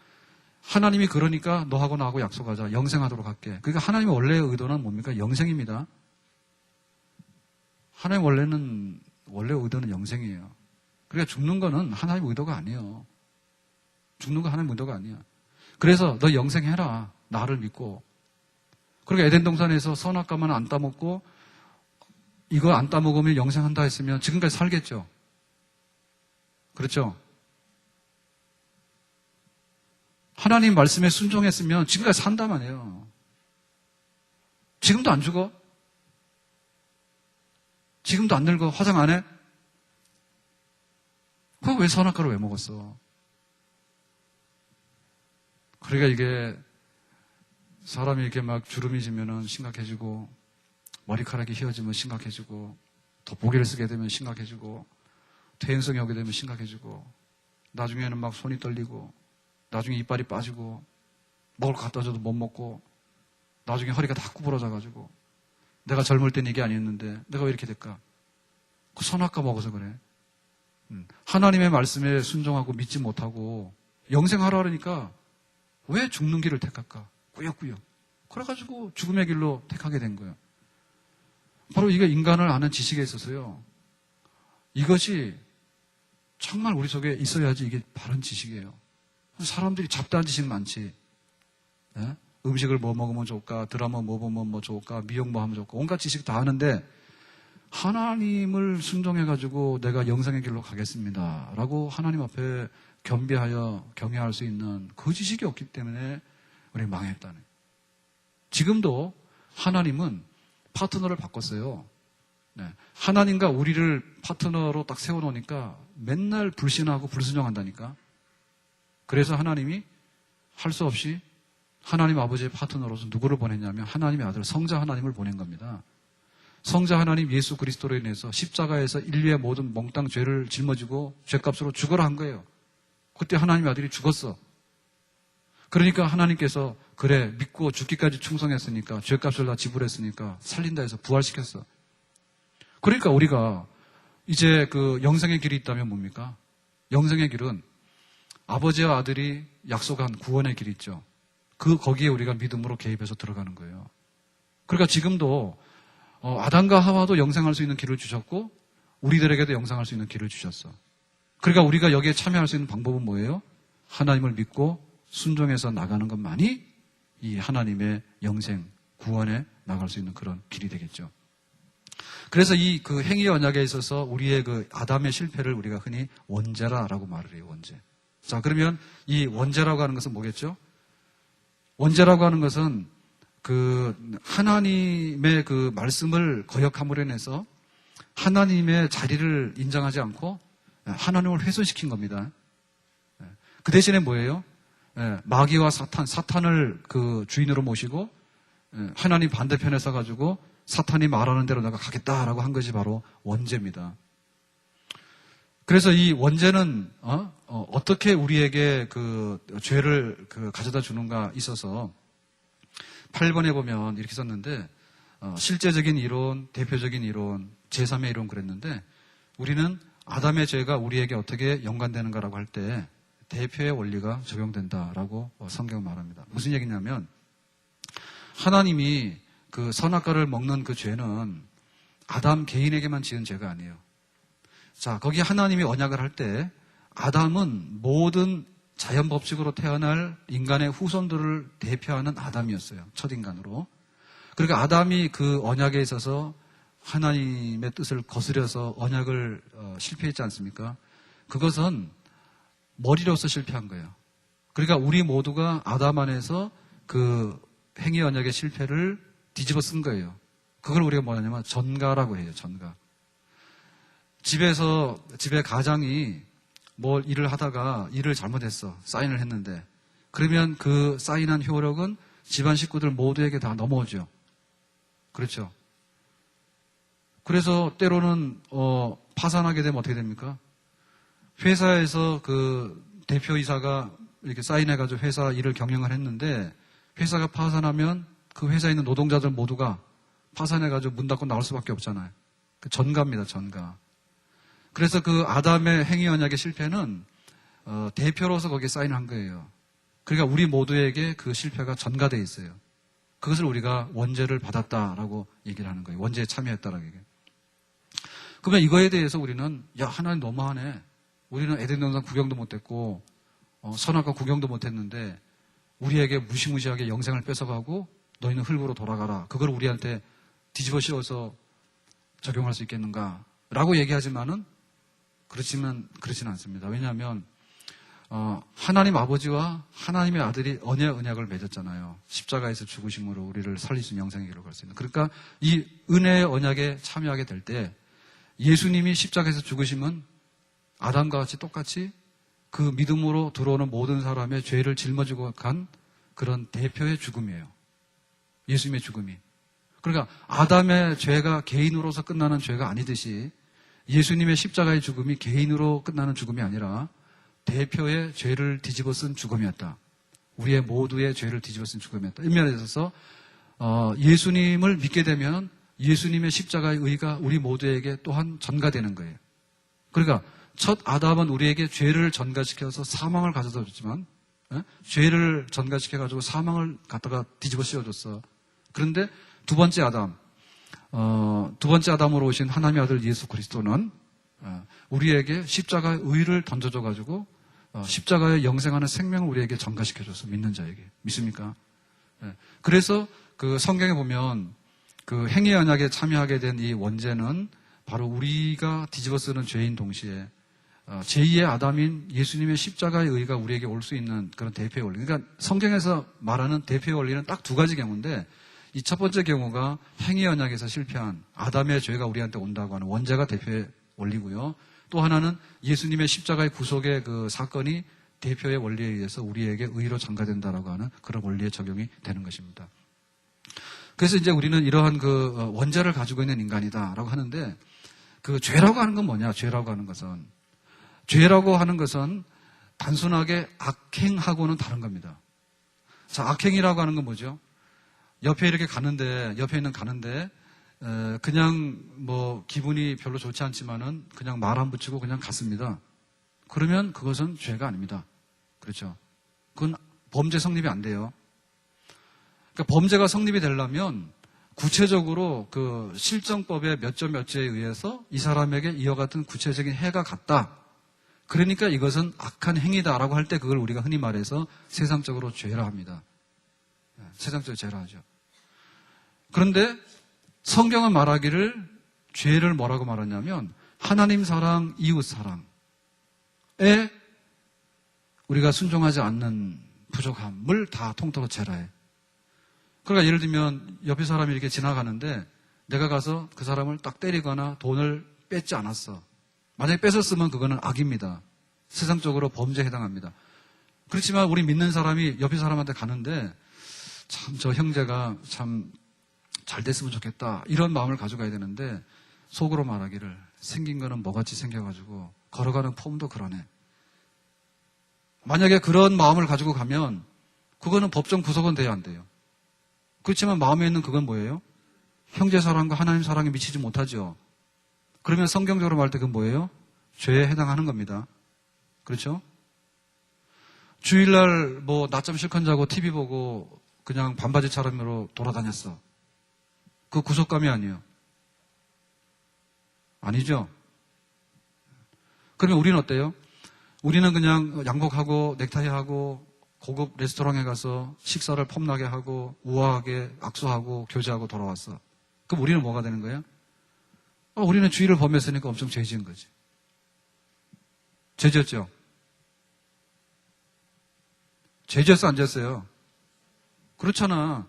하나님이 그러니까 너하고 나하고 약속하자. 영생하도록 할게. 그러니까 하나님의 원래의 의도는 뭡니까? 영생입니다. 하나님 원래 의도는 영생이에요. 그러니까 죽는 거는 하나님의 의도가 아니에요. 죽는 거 하나님의 의도가 아니야. 그래서 너 영생해라. 나를 믿고. 그러니까 에덴 동산에서 선악과만 안 따먹고 이거 안 따먹으면 영생한다 했으면 지금까지 살겠죠. 그렇죠? 하나님 말씀에 순종했으면 지금까지 산다만 해요. 지금도 안 죽어? 지금도 안 늙어? 화장 안 해? 그거 왜 선악과를 왜 먹었어? 그러니까 이게 사람이 이렇게 막 주름이 지면은 심각해지고 머리카락이 휘어지면 심각해지고 돋보기를 쓰게 되면 심각해지고 퇴행성이 오게 되면 심각해지고 나중에는 막 손이 떨리고 나중에 이빨이 빠지고 먹을 거 갖다 줘도 못 먹고 나중에 허리가 다 구부러져가지고 내가 젊을 땐 이게 아니었는데 내가 왜 이렇게 될까? 그 선악과 먹어서 그래. 하나님의 말씀에 순종하고 믿지 못하고 영생하라 그러니까 왜 죽는 길을 택할까? 꾸역꾸역. 그래가지고 죽음의 길로 택하게 된 거예요. 바로 이게 인간을 아는 지식에 있어서요. 이것이 정말 우리 속에 있어야지 이게 바른 지식이에요. 사람들이 잡다한 지식 많지. 네? 음식을 뭐 먹으면 좋을까? 드라마 뭐 보면 뭐 좋을까? 미용 뭐 하면 좋을까? 온갖 지식 다 하는데 하나님을 순종해가지고 내가 영생의 길로 가겠습니다. 라고 하나님 앞에 겸비하여 경외할 수 있는 그 지식이 없기 때문에 우리 망했다는 거예요. 지금도 하나님은 파트너를 바꿨어요. 네. 하나님과 우리를 파트너로 딱 세워놓으니까 맨날 불신하고 불순종한다니까. 그래서 하나님이 할 수 없이 하나님 아버지의 파트너로서 누구를 보냈냐면 하나님의 아들 성자 하나님을 보낸 겁니다. 성자 하나님 예수 그리스도로 인해서 십자가에서 인류의 모든 몽땅 죄를 짊어지고 죄값으로 죽어라 한 거예요. 그때 하나님의 아들이 죽었어. 그러니까 하나님께서 그래 믿고 죽기까지 충성했으니까 죄값을 다 지불했으니까 살린다 해서 부활시켰어. 그러니까 우리가 이제 그 영생의 길이 있다면 뭡니까? 영생의 길은 아버지와 아들이 약속한 구원의 길이 있죠. 거기에 우리가 믿음으로 개입해서 들어가는 거예요. 그러니까 지금도 아담과 하와도 영생할 수 있는 길을 주셨고 우리들에게도 영생할 수 있는 길을 주셨어. 그러니까 우리가 여기에 참여할 수 있는 방법은 뭐예요? 하나님을 믿고 순종해서 나가는 것만이 이 하나님의 영생, 구원에 나갈 수 있는 그런 길이 되겠죠. 그래서 이 그 행위 언약에 있어서 우리의 그 아담의 실패를 우리가 흔히 원죄라라고 말을 해요, 원죄. 자, 그러면 이 원죄라고 하는 것은 뭐겠죠? 원죄라고 하는 것은 그 하나님의 그 말씀을 거역함으로 인해서 하나님의 자리를 인정하지 않고 하나님을 훼손시킨 겁니다. 그 대신에 뭐예요? 마귀와 사탄을 그 주인으로 모시고 하나님 반대편에 서가지고 사탄이 말하는 대로 내가 가겠다라고 한 것이 바로 원죄입니다. 그래서 이 원죄는 어떻게 우리에게 그 죄를 그 가져다 주는가 있어서 8번에 보면 이렇게 썼는데 실제적인 이론, 대표적인 이론, 제3의 이론 그랬는데 우리는 아담의 죄가 우리에게 어떻게 연관되는가라고 할 때 대표의 원리가 적용된다라고 성경은 말합니다. 무슨 얘기냐면 하나님이 그 선악과를 먹는 그 죄는 아담 개인에게만 지은 죄가 아니에요. 자, 거기 하나님이 언약을 할 때 아담은 모든 자연 법칙으로 태어날 인간의 후손들을 대표하는 아담이었어요. 첫 인간으로. 그러니까 아담이 그 언약에 있어서 하나님의 뜻을 거스려서 언약을 실패했지 않습니까? 그것은 머리로서 실패한 거예요. 그러니까 우리 모두가 아담 안에서 그 행위 언약의 실패를 뒤집어 쓴 거예요. 그걸 우리가 뭐냐면 전가라고 해요. 전가. 집에 가장이 뭘 일을 하다가 일을 잘못했어. 사인을 했는데. 그러면 그 사인한 효력은 집안 식구들 모두에게 다 넘어오죠. 그렇죠. 그래서 때로는 파산하게 되면 어떻게 됩니까? 회사에서 그 대표이사가 이렇게 사인해가지고 회사 일을 경영을 했는데 회사가 파산하면 그 회사에 있는 노동자들 모두가 파산해가지고 문 닫고 나올 수밖에 없잖아요. 그 전가입니다, 전가. 그래서 그 아담의 행위 언약의 실패는 대표로서 거기에 사인한 거예요. 그러니까 우리 모두에게 그 실패가 전가되어 있어요. 그것을 우리가 원죄를 받았다라고 얘기를 하는 거예요. 원죄에 참여했다라고 얘기해요. 그러면 이거에 대해서 우리는 야 하나님 너무하네. 우리는 에덴 동산 구경도 못했고 선악과 구경도 못했는데 우리에게 무시무시하게 영생을 뺏어가고 너희는 흙으로 돌아가라. 그걸 우리한테 뒤집어 씌워서 적용할 수 있겠는가? 라고 얘기하지만은 그렇지는 않습니다. 왜냐하면 하나님 아버지와 하나님의 아들이 언약을 맺었잖아요. 십자가에서 죽으심으로 우리를 살릴 수 있는 영생의 길로 갈 수 있는. 그러니까 이 은혜의 언약에 참여하게 될 때 예수님이 십자가에서 죽으심은 아담과 같이 똑같이 그 믿음으로 들어오는 모든 사람의 죄를 짊어지고 간 그런 대표의 죽음이에요. 예수님의 죽음이. 그러니까 아담의 죄가 개인으로서 끝나는 죄가 아니듯이 예수님의 십자가의 죽음이 개인으로 끝나는 죽음이 아니라 대표의 죄를 뒤집어 쓴 죽음이었다. 우리의 모두의 죄를 뒤집어 쓴 죽음이었다. 이 면에 있어서 예수님을 믿게 되면 예수님의 십자가의 의가 우리 모두에게 또한 전가되는 거예요. 그러니까 첫 아담은 우리에게 죄를 전가시켜서 사망을 가져다 줬지만 죄를 전가시켜가지고 사망을 갖다가 뒤집어 씌워줬어. 그런데 두 번째 아담으로 오신 하나님의 아들 예수 그리스도는 우리에게 십자가의 의를 던져줘가지고 십자가에 영생하는 생명을 우리에게 전가시켜줘서 믿는 자에게. 믿습니까? 그래서 그 성경에 보면 그 행위 언약에 참여하게 된 이 원죄는 바로 우리가 뒤집어 쓰는 죄인 동시에 제2의 아담인 예수님의 십자가의 의가 우리에게 올 수 있는 그런 대표의 원리. 그러니까 성경에서 말하는 대표의 원리는 딱 두 가지 경우인데 이 첫 번째 경우가 행위 언약에서 실패한 아담의 죄가 우리한테 온다고 하는 원죄가 대표의 원리고요. 또 하나는 예수님의 십자가의 구속의 그 사건이 대표의 원리에 의해서 우리에게 의로 전가된다라고 하는 그런 원리에 적용이 되는 것입니다. 그래서 이제 우리는 이러한 그 원죄를 가지고 있는 인간이다라고 하는데 그 죄라고 하는 건 뭐냐? 죄라고 하는 것은 단순하게 악행하고는 다른 겁니다. 자, 악행이라고 하는 건 뭐죠? 옆에 있는 가는데 그냥 뭐 기분이 별로 좋지 않지만은 그냥 말 안 붙이고 그냥 갔습니다. 그러면 그것은 죄가 아닙니다. 그렇죠? 그건 범죄 성립이 안 돼요. 그러니까 범죄가 성립이 되려면 구체적으로 그 실정법의 몇 점 몇 죄에 의해서 이 사람에게 이와 같은 구체적인 해가 갔다. 그러니까 이것은 악한 행위다라고 할 때 그걸 우리가 흔히 말해서 세상적으로 죄라 합니다. 세상적으로 죄라 하죠. 그런데 성경은 말하기를 죄를 뭐라고 말하냐면 하나님 사랑, 이웃 사랑에 우리가 순종하지 않는 부족함을 다 통틀어 죄라 해. 그러니까 예를 들면 옆에 사람이 이렇게 지나가는데 내가 가서 그 사람을 딱 때리거나 돈을 뺏지 않았어. 만약에 뺏었으면 그거는 악입니다. 세상적으로 범죄에 해당합니다. 그렇지만 우리 믿는 사람이 옆에 사람한테 가는데 참 저 형제가 참 잘 됐으면 좋겠다 이런 마음을 가져가야 되는데 속으로 말하기를 생긴 거는 뭐같이 생겨가지고 걸어가는 폼도 그러네. 만약에 그런 마음을 가지고 가면 그거는 법정 구속은 돼야 안 돼요. 그렇지만 마음에 있는 그건 뭐예요? 형제 사랑과 하나님 사랑에 미치지 못하죠. 그러면 성경적으로 말할 때 그건 뭐예요? 죄에 해당하는 겁니다. 그렇죠? 주일날 뭐 낮잠 실컷 자고 TV 보고 그냥 반바지 차림으로 돌아다녔어. 그 구속감이 아니에요. 아니죠? 그러면 우리는 어때요? 우리는 그냥 양복하고 넥타이하고 고급 레스토랑에 가서 식사를 폼나게 하고 우아하게 악수하고 교제하고 돌아왔어. 그럼 우리는 뭐가 되는 거예요? 우리는 주의를 범했으니까 엄청 죄 지은 거지. 죄 지었죠? 죄 지었어 안 지었어요? 그렇잖아.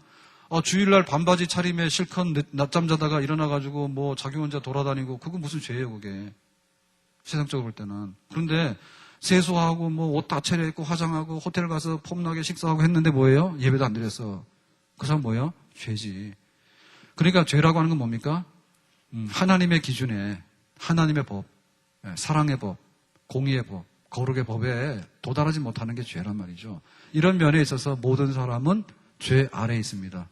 주일날 반바지 차림에 실컷 낮잠 자다가 일어나가지고 뭐 자기 혼자 돌아다니고 그거 무슨 죄예요 그게. 세상적으로 볼 때는. 그런데 세수하고 뭐 옷 다 차려입고 화장하고 호텔 가서 폼나게 식사하고 했는데 뭐예요? 예배도 안 드렸어. 그 사람 뭐예요? 죄지. 그러니까 죄라고 하는 건 뭡니까? 하나님의 기준에 하나님의 법, 사랑의 법, 공의의 법, 거룩의 법에 도달하지 못하는 게 죄란 말이죠. 이런 면에 있어서 모든 사람은 죄 아래에 있습니다.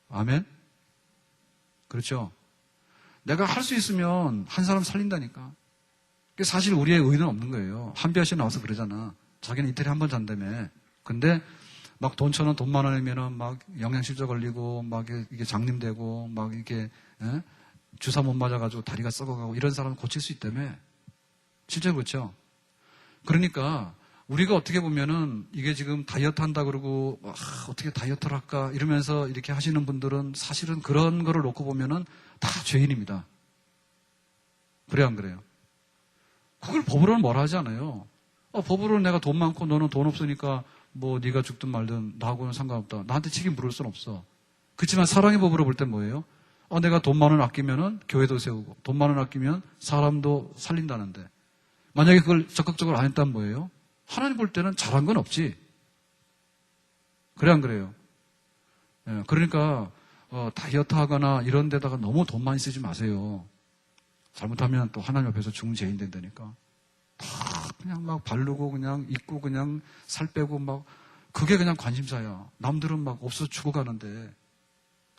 아멘? 그렇죠? 내가 할 수 있으면 한 사람 살린다니까. 사실 우리의 의는 없는 거예요. 한비아 씨 나와서 그러잖아. 자기는 이틀에 한 번 잔다며. 근데 막 돈 1,000원, 돈 10,000원이면은 막 영양실조 걸리고 막 이게 장님되고 막 이게 주사 못 맞아가지고 다리가 썩어가고 이런 사람은 고칠 수 있다며. 실제로 그렇죠? 그러니까 우리가 어떻게 보면은 이게 지금 다이어트 한다 그러고 어떻게 다이어트를 할까 이러면서 이렇게 하시는 분들은 사실은 그런 거를 놓고 보면은 다 죄인입니다. 그래요 안 그래요? 그걸 법으로는 뭐라 하지 않아요. 법으로는 내가 돈 많고 너는 돈 없으니까 뭐 네가 죽든 말든 나하고는 상관없다. 나한테 책임 물을 순 없어. 그렇지만 사랑의 법으로 볼 땐 뭐예요? 내가 돈 10,000원 아끼면은 교회도 세우고 돈 10,000원 아끼면 사람도 살린다는데 만약에 그걸 적극적으로 안 했다면 뭐예요? 하나님 볼 때는 잘한 건 없지. 그래 안 그래요? 그러니까 다이어트 하거나 이런 데다가 너무 돈 많이 쓰지 마세요. 잘못하면 또 하나님 앞에서 중죄인 된다니까. 다 그냥 막 바르고 그냥 입고 그냥 살 빼고 막 그게 그냥 관심사야. 남들은 막 없어 죽어가는데.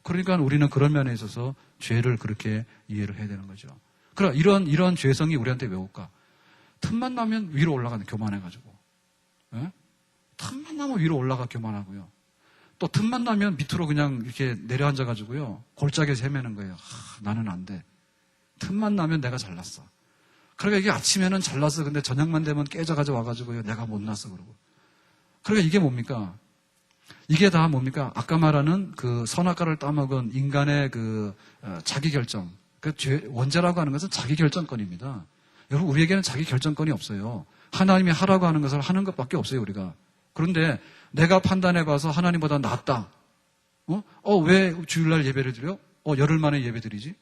그러니까 우리는 그런 면에 있어서 죄를 그렇게 이해를 해야 되는 거죠. 그럼 이런 죄성이 우리한테 왜 올까? 틈만 나면 위로 올라가는 교만해가지고. 틈만 나면 위로 올라가 교만하고요. 또 틈만 나면 밑으로 그냥 이렇게 내려앉아가지고요. 골짜기에서 헤매는 거예요. 나는 안 돼. 틈만 나면 내가 잘났어. 그러니까 이게 아침에는 잘났어. 근데 저녁만 되면 깨져가지고 와가지고요. 내가 못났어. 그러고. 그러니까 이게 뭡니까? 이게 다 뭡니까? 아까 말하는 그 선악과를 따먹은 인간의 그 자기 결정. 그 원죄라고 하는 것은 자기 결정권입니다. 여러분, 우리에게는 자기 결정권이 없어요. 하나님이 하라고 하는 것을 하는 것밖에 없어요, 우리가. 그런데 내가 판단해봐서 하나님보다 낫다. 왜 주일날 예배를 드려? 열흘 만에 예배 드리지?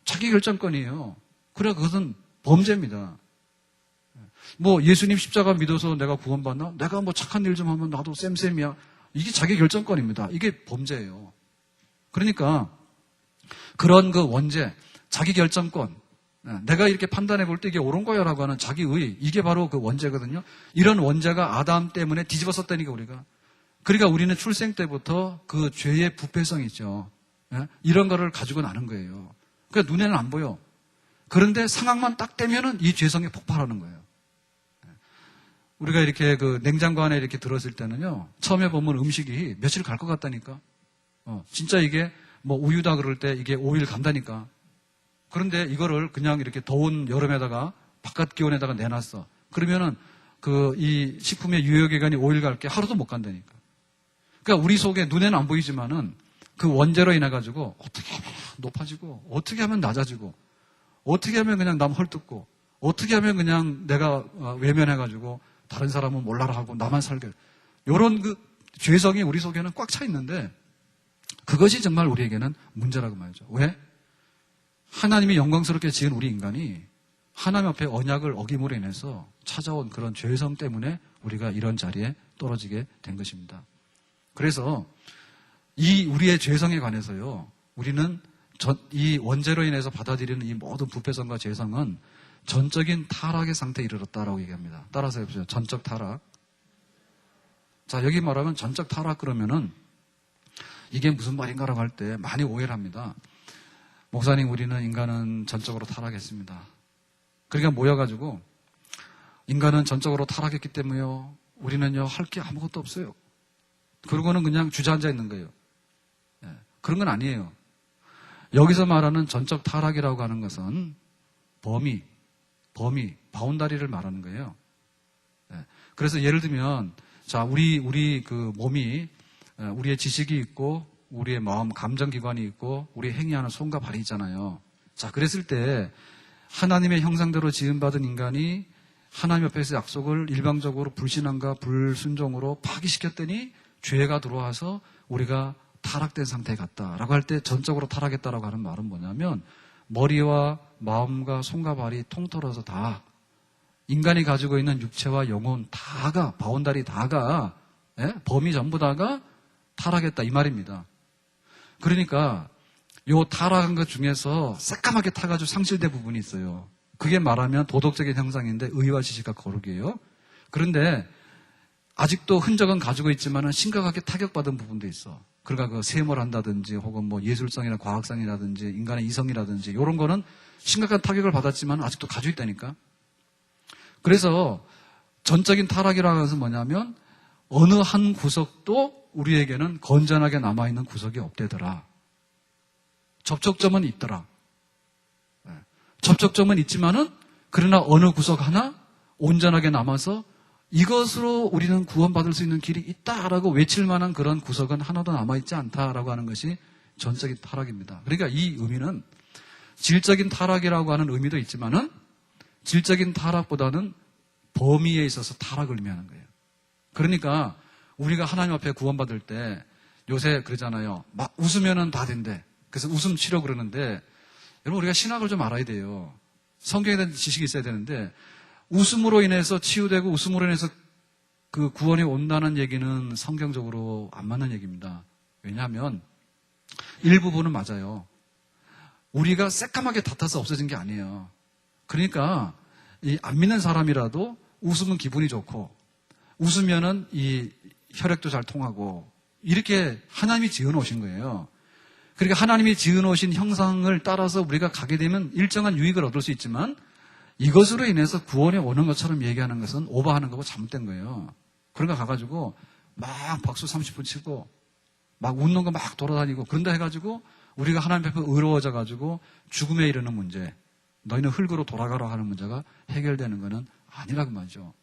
자기 결정권이에요. 그래, 그것은 범죄입니다. 뭐 예수님 십자가 믿어서 내가 구원받나? 내가 뭐 착한 일 좀 하면 나도 쌤쌤이야. 이게 자기 결정권입니다. 이게 범죄예요. 그러니까 그런 그 원죄, 자기 결정권, 내가 이렇게 판단해 볼 때 이게 옳은 거야라고 하는 자기의, 이게 바로 그 원죄거든요. 이런 원죄가 아담 때문에 뒤집어졌다니까 우리가. 그러니까 우리는 출생 때부터 그 죄의 부패성이 있죠. 이런 거를 가지고 나는 거예요. 그러니까 눈에는 안 보여. 그런데 상황만 딱 되면은 이 죄성이 폭발하는 거예요. 우리가 이렇게 그 냉장고 안에 이렇게 들었을 때는요, 처음에 보면 음식이 며칠 갈 것 같다니까. 진짜 이게 뭐 우유다 그럴 때 이게 5일 간다니까. 그런데 이거를 그냥 이렇게 더운 여름에다가 바깥 기온에다가 내놨어. 그러면은 그 이 식품의 유효 기간이 5일 갈게 하루도 못 간다니까. 그러니까 우리 속에 눈에는 안 보이지만은 그 원죄로 인해 가지고 어떻게 하면 높아지고, 어떻게 하면 낮아지고, 어떻게 하면 그냥 남 헐뜯고, 어떻게 하면 그냥 내가 외면해 가지고 다른 사람은 몰라라 하고 나만 살게. 요런 그 죄성이 우리 속에는 꽉 차 있는데, 그것이 정말 우리에게는 문제라고 말이죠. 왜? 하나님이 영광스럽게 지은 우리 인간이 하나님 앞에 언약을 어김으로 인해서 찾아온 그런 죄성 때문에 우리가 이런 자리에 떨어지게 된 것입니다. 그래서 이 우리의 죄성에 관해서요, 우리는 이 원죄로 인해서 받아들이는 이 모든 부패성과 죄성은 전적인 타락의 상태에 이르렀다라고 얘기합니다. 따라서 해보세요. 전적 타락. 자, 여기 말하면 전적 타락 그러면은 이게 무슨 말인가라고 할 때 많이 오해를 합니다. 목사님, 우리는 인간은 전적으로 타락했습니다. 그러니까 모여가지고 인간은 전적으로 타락했기 때문에요, 우리는요 할 게 아무것도 없어요. 그러고는 그냥 주저앉아 있는 거예요. 그런 건 아니에요. 여기서 말하는 전적 타락이라고 하는 것은 범위, 바운다리를 말하는 거예요. 그래서 예를 들면, 자, 우리 그 몸이, 우리의 지식이 있고, 우리의 마음, 감정기관이 있고, 우리 행위하는 손과 발이 있잖아요. 자, 그랬을 때, 하나님의 형상대로 지음받은 인간이 하나님 앞에서 약속을 일방적으로 불신앙과 불순종으로 파기시켰더니 죄가 들어와서 우리가 타락된 상태에 갔다라고 할 때 전적으로 타락했다라고 하는 말은 뭐냐면, 머리와 마음과 손과 발이 통틀어서 다, 인간이 가지고 있는 육체와 영혼 다가, 바운다리 다가, 범위 전부 다가 타락했다 이 말입니다. 그러니까 요 타락한 것 중에서 새까맣게 타가지고 상실된 부분이 있어요. 그게 말하면 도덕적인 형상인데 의와 지식과 거룩이에요. 그런데 아직도 흔적은 가지고 있지만은 심각하게 타격받은 부분도 있어. 그러니까 그 세모를 한다든지 혹은 뭐 예술성이나 과학성이라든지 인간의 이성이라든지 이런 거는 심각한 타격을 받았지만 아직도 가지고 있다니까. 그래서 전적인 타락이라고 하는 것은 뭐냐면 어느 한 구석도 우리에게는 건전하게 남아있는 구석이 없대더라. 접촉점은 있더라. 접촉점은 있지만은 그러나 어느 구석 하나 온전하게 남아서 이것으로 우리는 구원받을 수 있는 길이 있다라고 외칠 만한 그런 구석은 하나도 남아있지 않다라고 하는 것이 전적인 타락입니다. 그러니까 이 의미는 질적인 타락이라고 하는 의미도 있지만은 질적인 타락보다는 범위에 있어서 타락을 의미하는 거예요. 그러니까 우리가 하나님 앞에 구원받을 때 요새 그러잖아요. 막 웃으면은 다 된대. 그래서 웃음 치료 그러는데 여러분 우리가 신학을 좀 알아야 돼요. 성경에 대한 지식이 있어야 되는데 웃음으로 인해서 치유되고 웃음으로 인해서 그 구원이 온다는 얘기는 성경적으로 안 맞는 얘기입니다. 왜냐하면 일부분은 맞아요. 우리가 새까맣게 다퉈서 없어진 게 아니에요. 그러니까 이 안 믿는 사람이라도 웃으면 기분이 좋고 웃으면은 이 혈액도 잘 통하고 이렇게 하나님이 지어놓으신 거예요. 그러니까 하나님이 지어놓으신 형상을 따라서 우리가 가게 되면 일정한 유익을 얻을 수 있지만 이것으로 인해서 구원에 오는 것처럼 얘기하는 것은 오버하는 거고 잘못된 거예요. 그런가 가가지고 막 박수 30분 치고 막 웃는 거 막 돌아다니고 그런다 해가지고 우리가 하나님 앞에 의로워져가지고 죽음에 이르는 문제, 너희는 흙으로 돌아가라 하는 문제가 해결되는 것은 아니라고 말이죠.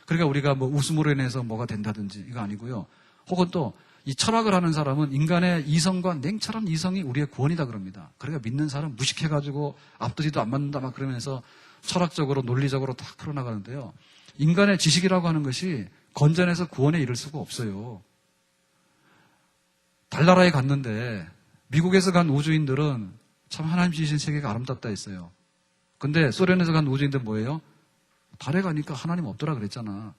그러니까 우리가 뭐 웃음으로 인해서 뭐가 된다든지 이거 아니고요. 혹은 또 이 철학을 하는 사람은 인간의 이성과 냉철한 이성이 우리의 구원이다 그럽니다. 그러니까 믿는 사람 무식해가지고 앞뒤도 안 맞는다 막 그러면서 철학적으로 논리적으로 다 풀어나가는데요. 인간의 지식이라고 하는 것이 건전해서 구원에 이를 수가 없어요. 달나라에 갔는데 미국에서 간 우주인들은 참 하나님 지으신 세계가 아름답다 했어요. 근데 소련에서 간 우주인들 뭐예요? 달에 가니까 하나님 없더라 그랬잖아.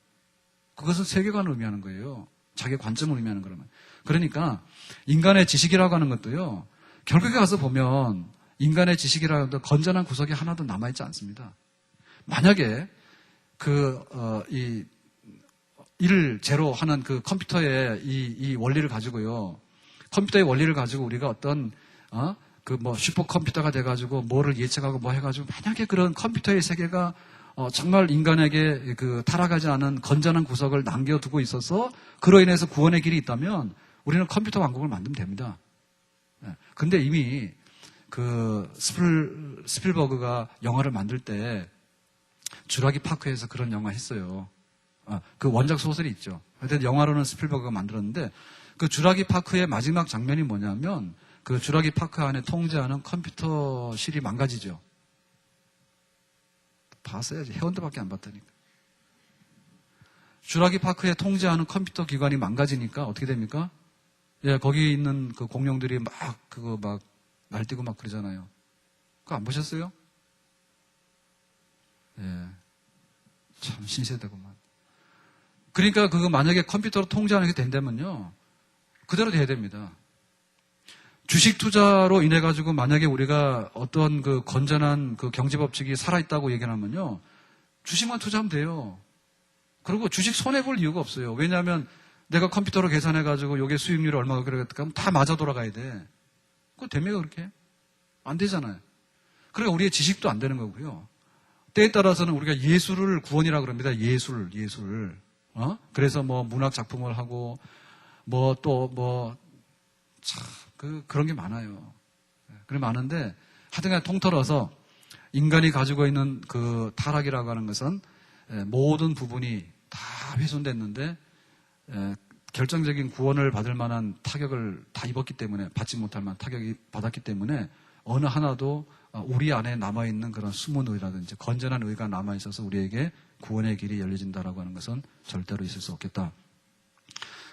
그것은 세계관을 의미하는 거예요. 자기 관점을 의미하는 거라면. 그러니까 인간의 지식이라고 하는 것도요. 결국에 가서 보면 인간의 지식이라고 하는 건전한 구석이 하나도 남아있지 않습니다. 만약에 일 제로 하는 그 컴퓨터의 이 원리를 가지고요. 컴퓨터의 원리를 가지고 우리가 어떤 슈퍼컴퓨터가 돼가지고 뭐를 예측하고 뭐 해가지고 만약에 그런 컴퓨터의 세계가 정말 인간에게 그 타락하지 않은 건전한 구석을 남겨두고 있어서 그로 인해서 구원의 길이 있다면 우리는 컴퓨터 왕국을 만들면 됩니다. 근데 이미 그 스필버그가 영화를 만들 때 주라기 파크에서 그런 영화 했어요. 그 원작 소설이 있죠. 하여튼 영화로는 스필버그가 만들었는데 그 주라기 파크의 마지막 장면이 뭐냐면 그 주라기 파크 안에 통제하는 컴퓨터실이 망가지죠. 봤어야지. 회원들밖에 안 봤다니까. 주라기 파크에 통제하는 컴퓨터 기관이 망가지니까 어떻게 됩니까? 예, 거기 있는 그 공룡들이 막 날뛰고 막 그러잖아요. 그거 안 보셨어요? 예. 참 신세대구만. 그러니까 그거 만약에 컴퓨터로 통제하는 게 된다면요. 그대로 돼야 됩니다. 주식 투자로 인해 가지고 만약에 우리가 어떤 그 건전한 그 경제 법칙이 살아있다고 얘기를 하면요. 주식만 투자하면 돼요. 그리고 주식 손해볼 이유가 없어요. 왜냐하면 내가 컴퓨터로 계산해 가지고 요게 수익률이 얼마가 그러겠다 하면 다 맞아 돌아가야 돼. 그거 됩니까 그렇게? 안 되잖아요. 그러니까 우리의 지식도 안 되는 거고요. 때에 따라서는 우리가 예술을 구원이라고 그럽니다. 예술. 그래서 뭐 문학 작품을 하고 그런 게 많아요. 그래 많은데 하여튼간 통틀어서 인간이 가지고 있는 그 타락이라고 하는 것은 모든 부분이 다 훼손됐는데 결정적인 구원을 받을 만한 타격을 다 입었기 때문에 받지 못할 만한 타격이 받았기 때문에 어느 하나도 우리 안에 남아있는 그런 숨은 의라든지 건전한 의가 남아있어서 우리에게 구원의 길이 열려진다라고 하는 것은 절대로 있을 수 없겠다.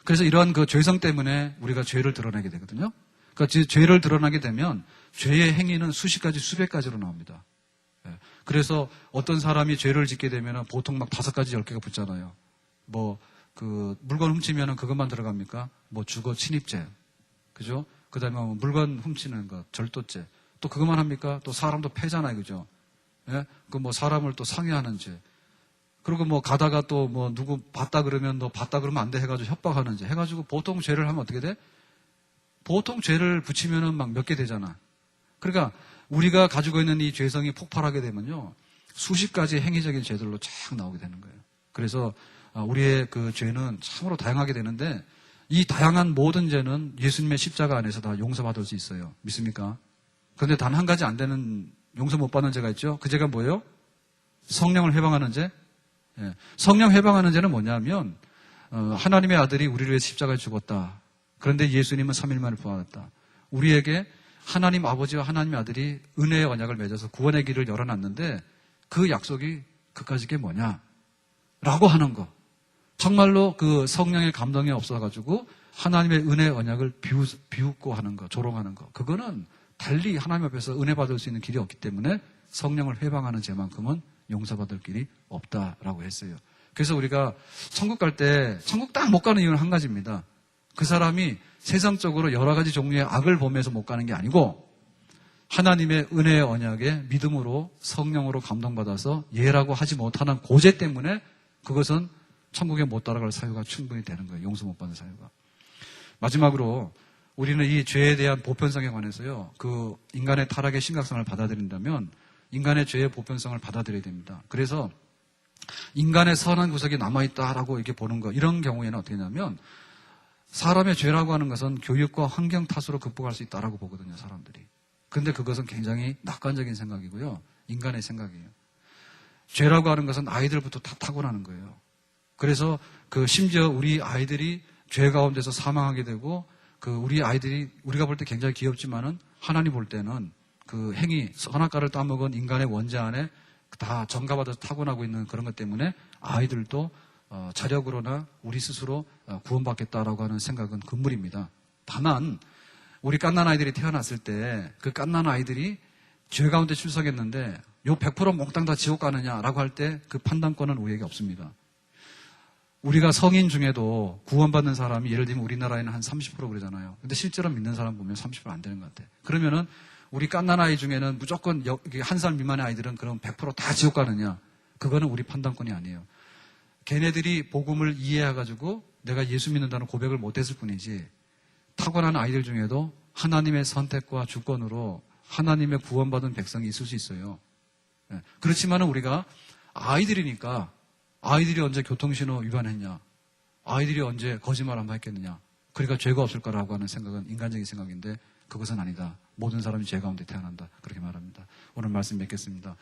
그래서 이러한 그 죄성 때문에 우리가 죄를 드러내게 되거든요. 그러니까 죄를 드러나게 되면 죄의 행위는 수십 가지, 수백 가지로 나옵니다. 그래서 어떤 사람이 죄를 짓게 되면 보통 막 5가지, 10개가 붙잖아요. 물건 훔치면 그것만 들어갑니까? 주거 침입죄. 그죠? 그 다음에 물건 훔치는 것, 절도죄. 또 그것만 합니까? 또 사람도 패잖아요. 그죠? 예? 사람을 또 상해하는 죄. 그리고 가다가 또 누구 봤다 그러면 너 봤다 그러면 안 돼 해가지고 협박하는 죄. 해가지고 보통 죄를 하면 어떻게 돼? 보통 죄를 붙이면은 막 몇 개 되잖아. 그러니까 우리가 가지고 있는 이 죄성이 폭발하게 되면요. 수십 가지 행위적인 죄들로 쫙 나오게 되는 거예요. 그래서 우리의 그 죄는 참으로 다양하게 되는데 이 다양한 모든 죄는 예수님의 십자가 안에서 다 용서받을 수 있어요. 믿습니까? 그런데 단 한 가지 안 되는 용서 못 받는 죄가 있죠. 그 죄가 뭐예요? 성령을 해방하는 죄. 예. 성령 해방하는 죄는 뭐냐면 하나님의 아들이 우리를 위해 십자가에 죽었다. 그런데 예수님은 3일 만에 부활했다. 우리에게 하나님 아버지와 하나님의 아들이 은혜의 언약을 맺어서 구원의 길을 열어놨는데 그 약속이 그까짓 게 뭐냐? 라고 하는 거. 정말로 그 성령의 감동이 없어가지고 하나님의 은혜의 언약을 비웃고 하는 거, 조롱하는 거. 그거는 달리 하나님 앞에서 은혜 받을 수 있는 길이 없기 때문에 성령을 해방하는 죄만큼은 용서받을 길이 없다라고 했어요. 그래서 우리가 천국 갈 때 천국 딱 못 가는 이유는 한 가지입니다. 그 사람이 세상적으로 여러 가지 종류의 악을 범해서 못 가는 게 아니고 하나님의 은혜의 언약에 믿음으로 성령으로 감동받아서 예라고 하지 못하는 고죄 때문에 그것은 천국에 못 따라갈 사유가 충분히 되는 거예요. 용서 못 받는 사유가. 마지막으로 우리는 이 죄에 대한 보편성에 관해서요. 그 인간의 타락의 심각성을 받아들인다면 인간의 죄의 보편성을 받아들여야 됩니다. 그래서 인간의 선한 구석이 남아있다라고 이렇게 보는 거. 이런 경우에는 어떻게 하냐면 사람의 죄라고 하는 것은 교육과 환경 탓으로 극복할 수 있다라고 보거든요. 사람들이. 근데 그것은 굉장히 낙관적인 생각이고요. 인간의 생각이에요. 죄라고 하는 것은 아이들부터 다 타고나는 거예요. 그래서 심지어 우리 아이들이 죄 가운데서 사망하게 되고 우리 아이들이 우리가 볼 때 굉장히 귀엽지만은 하나님 볼 때는 그 행위, 선악과를 따먹은 인간의 원죄 안에 다 전가받아서 타고나고 있는 그런 것 때문에 아이들도 자력으로나 우리 스스로 구원받겠다라고 하는 생각은 금물입니다. 다만 우리 갓난아이들이 태어났을 때 그 갓난아이들이 죄 가운데 출석했는데 요 100% 몽땅 다 지옥 가느냐라고 할 때 그 판단권은 우리에게 없습니다. 우리가 성인 중에도 구원받는 사람이 예를 들면 우리나라에는 한 30% 그러잖아요. 근데 실제로 믿는 사람 보면 30%안 되는 것 같아요. 그러면은 우리 갓난아이 중에는 무조건 한 살 미만의 아이들은 그럼 100%다 지옥 가느냐? 그거는 우리 판단권이 아니에요. 걔네들이 복음을 이해해가지고 내가 예수 믿는다는 고백을 못했을 뿐이지 타고난 아이들 중에도 하나님의 선택과 주권으로 하나님의 구원받은 백성이 있을 수 있어요. 그렇지만은 우리가 아이들이니까 아이들이 언제 교통신호 위반했냐? 아이들이 언제 거짓말 한번 했겠느냐? 그러니까 죄가 없을 거라고 하는 생각은 인간적인 생각인데 그것은 아니다. 모든 사람이 죄 가운데 태어난다. 그렇게 말합니다. 오늘 말씀 맺겠습니다.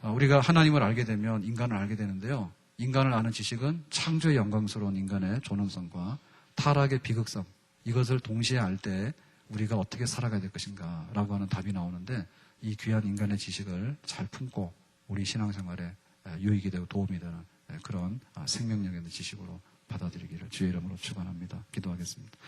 우리가 하나님을 알게 되면 인간을 알게 되는데요. 인간을 아는 지식은 창조의 영광스러운 인간의 존엄성과 타락의 비극성, 이것을 동시에 알 때 우리가 어떻게 살아가야 될 것인가 라고 하는 답이 나오는데 이 귀한 인간의 지식을 잘 품고 우리 신앙생활에 유익이 되고 도움이 되는 그런 생명력 있는 지식으로 받아들이기를 주의 이름으로 축원합니다. 기도하겠습니다.